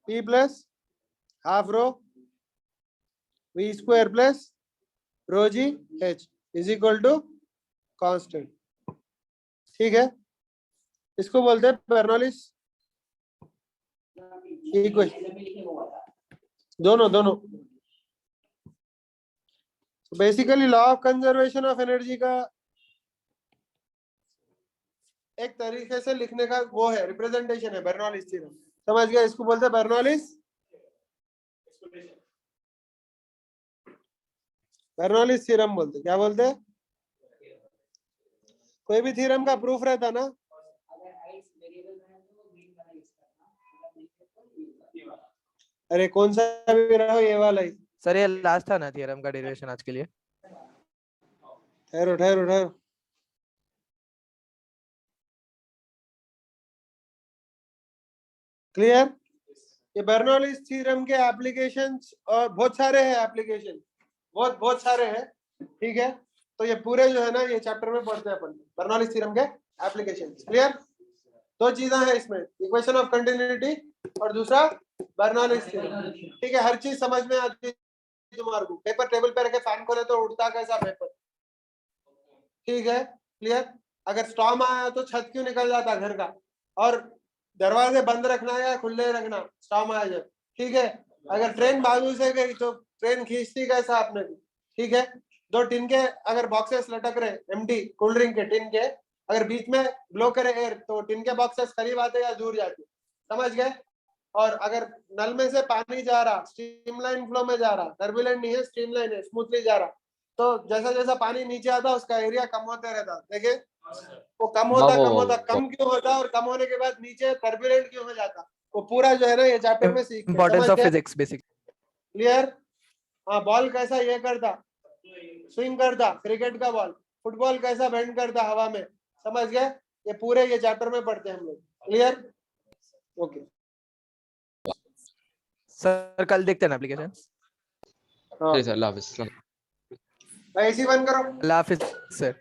P plus half rho V square plus rho g H is equal to constant, ठीक है। इसको बोलते हैं बर्नौलीज इक्वेशन, दोनों basically law of conservation of energy का एक तरीके से लिखने का वो है, रिप्रेजेंटेशन है बर्नौलीज थ्योरम, समझ गया। इसको बोलते हैं बर्नौलीज थ्योरम बोलते, क्या बोलते हैं, कोई भी थ्योरम का प्रूफ रहता ना, अरे कौन सा भी रहो, ये वाला ही। सर ये लास्ट था ना थ्योरम का डेरिवेशन आज के लिए? ठहरो ठहरो ठहरो, क्लियर। ये बर्नौलीज थ्योरम के एप्लीकेशंस और बहुत सारे हैं एप्लीकेशन, बहुत सारे हैं, ठीक है। तो ये पूरे जो है ना ये चैप्टर में पढ़ते हैं अपन बर्नौलीज थ्योरम के एप्लीकेशंस, क्लियर। दो चीजें हैं इसमें, इक्वेशन ऑफ कंटिन्यूटी और दूसरा बर्नौलीज थ्योरम, ठीक है। हर चीज समझ में आती है तुम्हारे को, पेपर टेबल पे रखे फैन खोले तो उड़ता कैसा पेपर, ठीक है, क्लियर। अगर स्टॉर्म आया तो छत क्यों निकल जाता घर का, और दरवाजे बंद रखना या खुले रखना स्टॉर्म आया जब, ठीक है। अगर ट्रेन बाजू से गई तो ट्रेन खींचती कैसा आपने को, ठीक है। दो टिन के अगर बॉक्सेस लटक रहे एम्प्टी कोल्ड ड्रिंक के टिन के, अगर बीच में ब्लो करे एयर तो टिन के बॉक्सेस करीब आते या दूर जाते, समझ गए। और अगर नल में से पानी जा रहा स्ट्रीमलाइन फ्लो में जा रहा, टर्बुलेंट नहीं है, स्ट्रीमलाइन है, स्मूथली जा रहा, तो जैसा जैसा पानी नीचे आता उसका एरिया कम होते रहता, देखिए वो कम होता, कम क्यों होता और कम होने के बाद नीचे टर्बुलेंट क्यों हो जाता, वो पूरा जो है ना ये चैप्टर में सीख importance of physics basic, clear. हाँ, बॉल कैसा ये करता, स्विंग करता, क्रिकेट का बॉल, फुटबॉल कैसा बेंड करता हवा में, समझ गए। ये पूरे ये चैप्टर में पढ़ते हैं हम लोग, क्लियर, ओके। सर कल देखते हैं ना एप्लीकेशन। हाँ सर, अल्लाह हाफिज। भाई इसी बंद करो। अल्लाह हाफिज सर।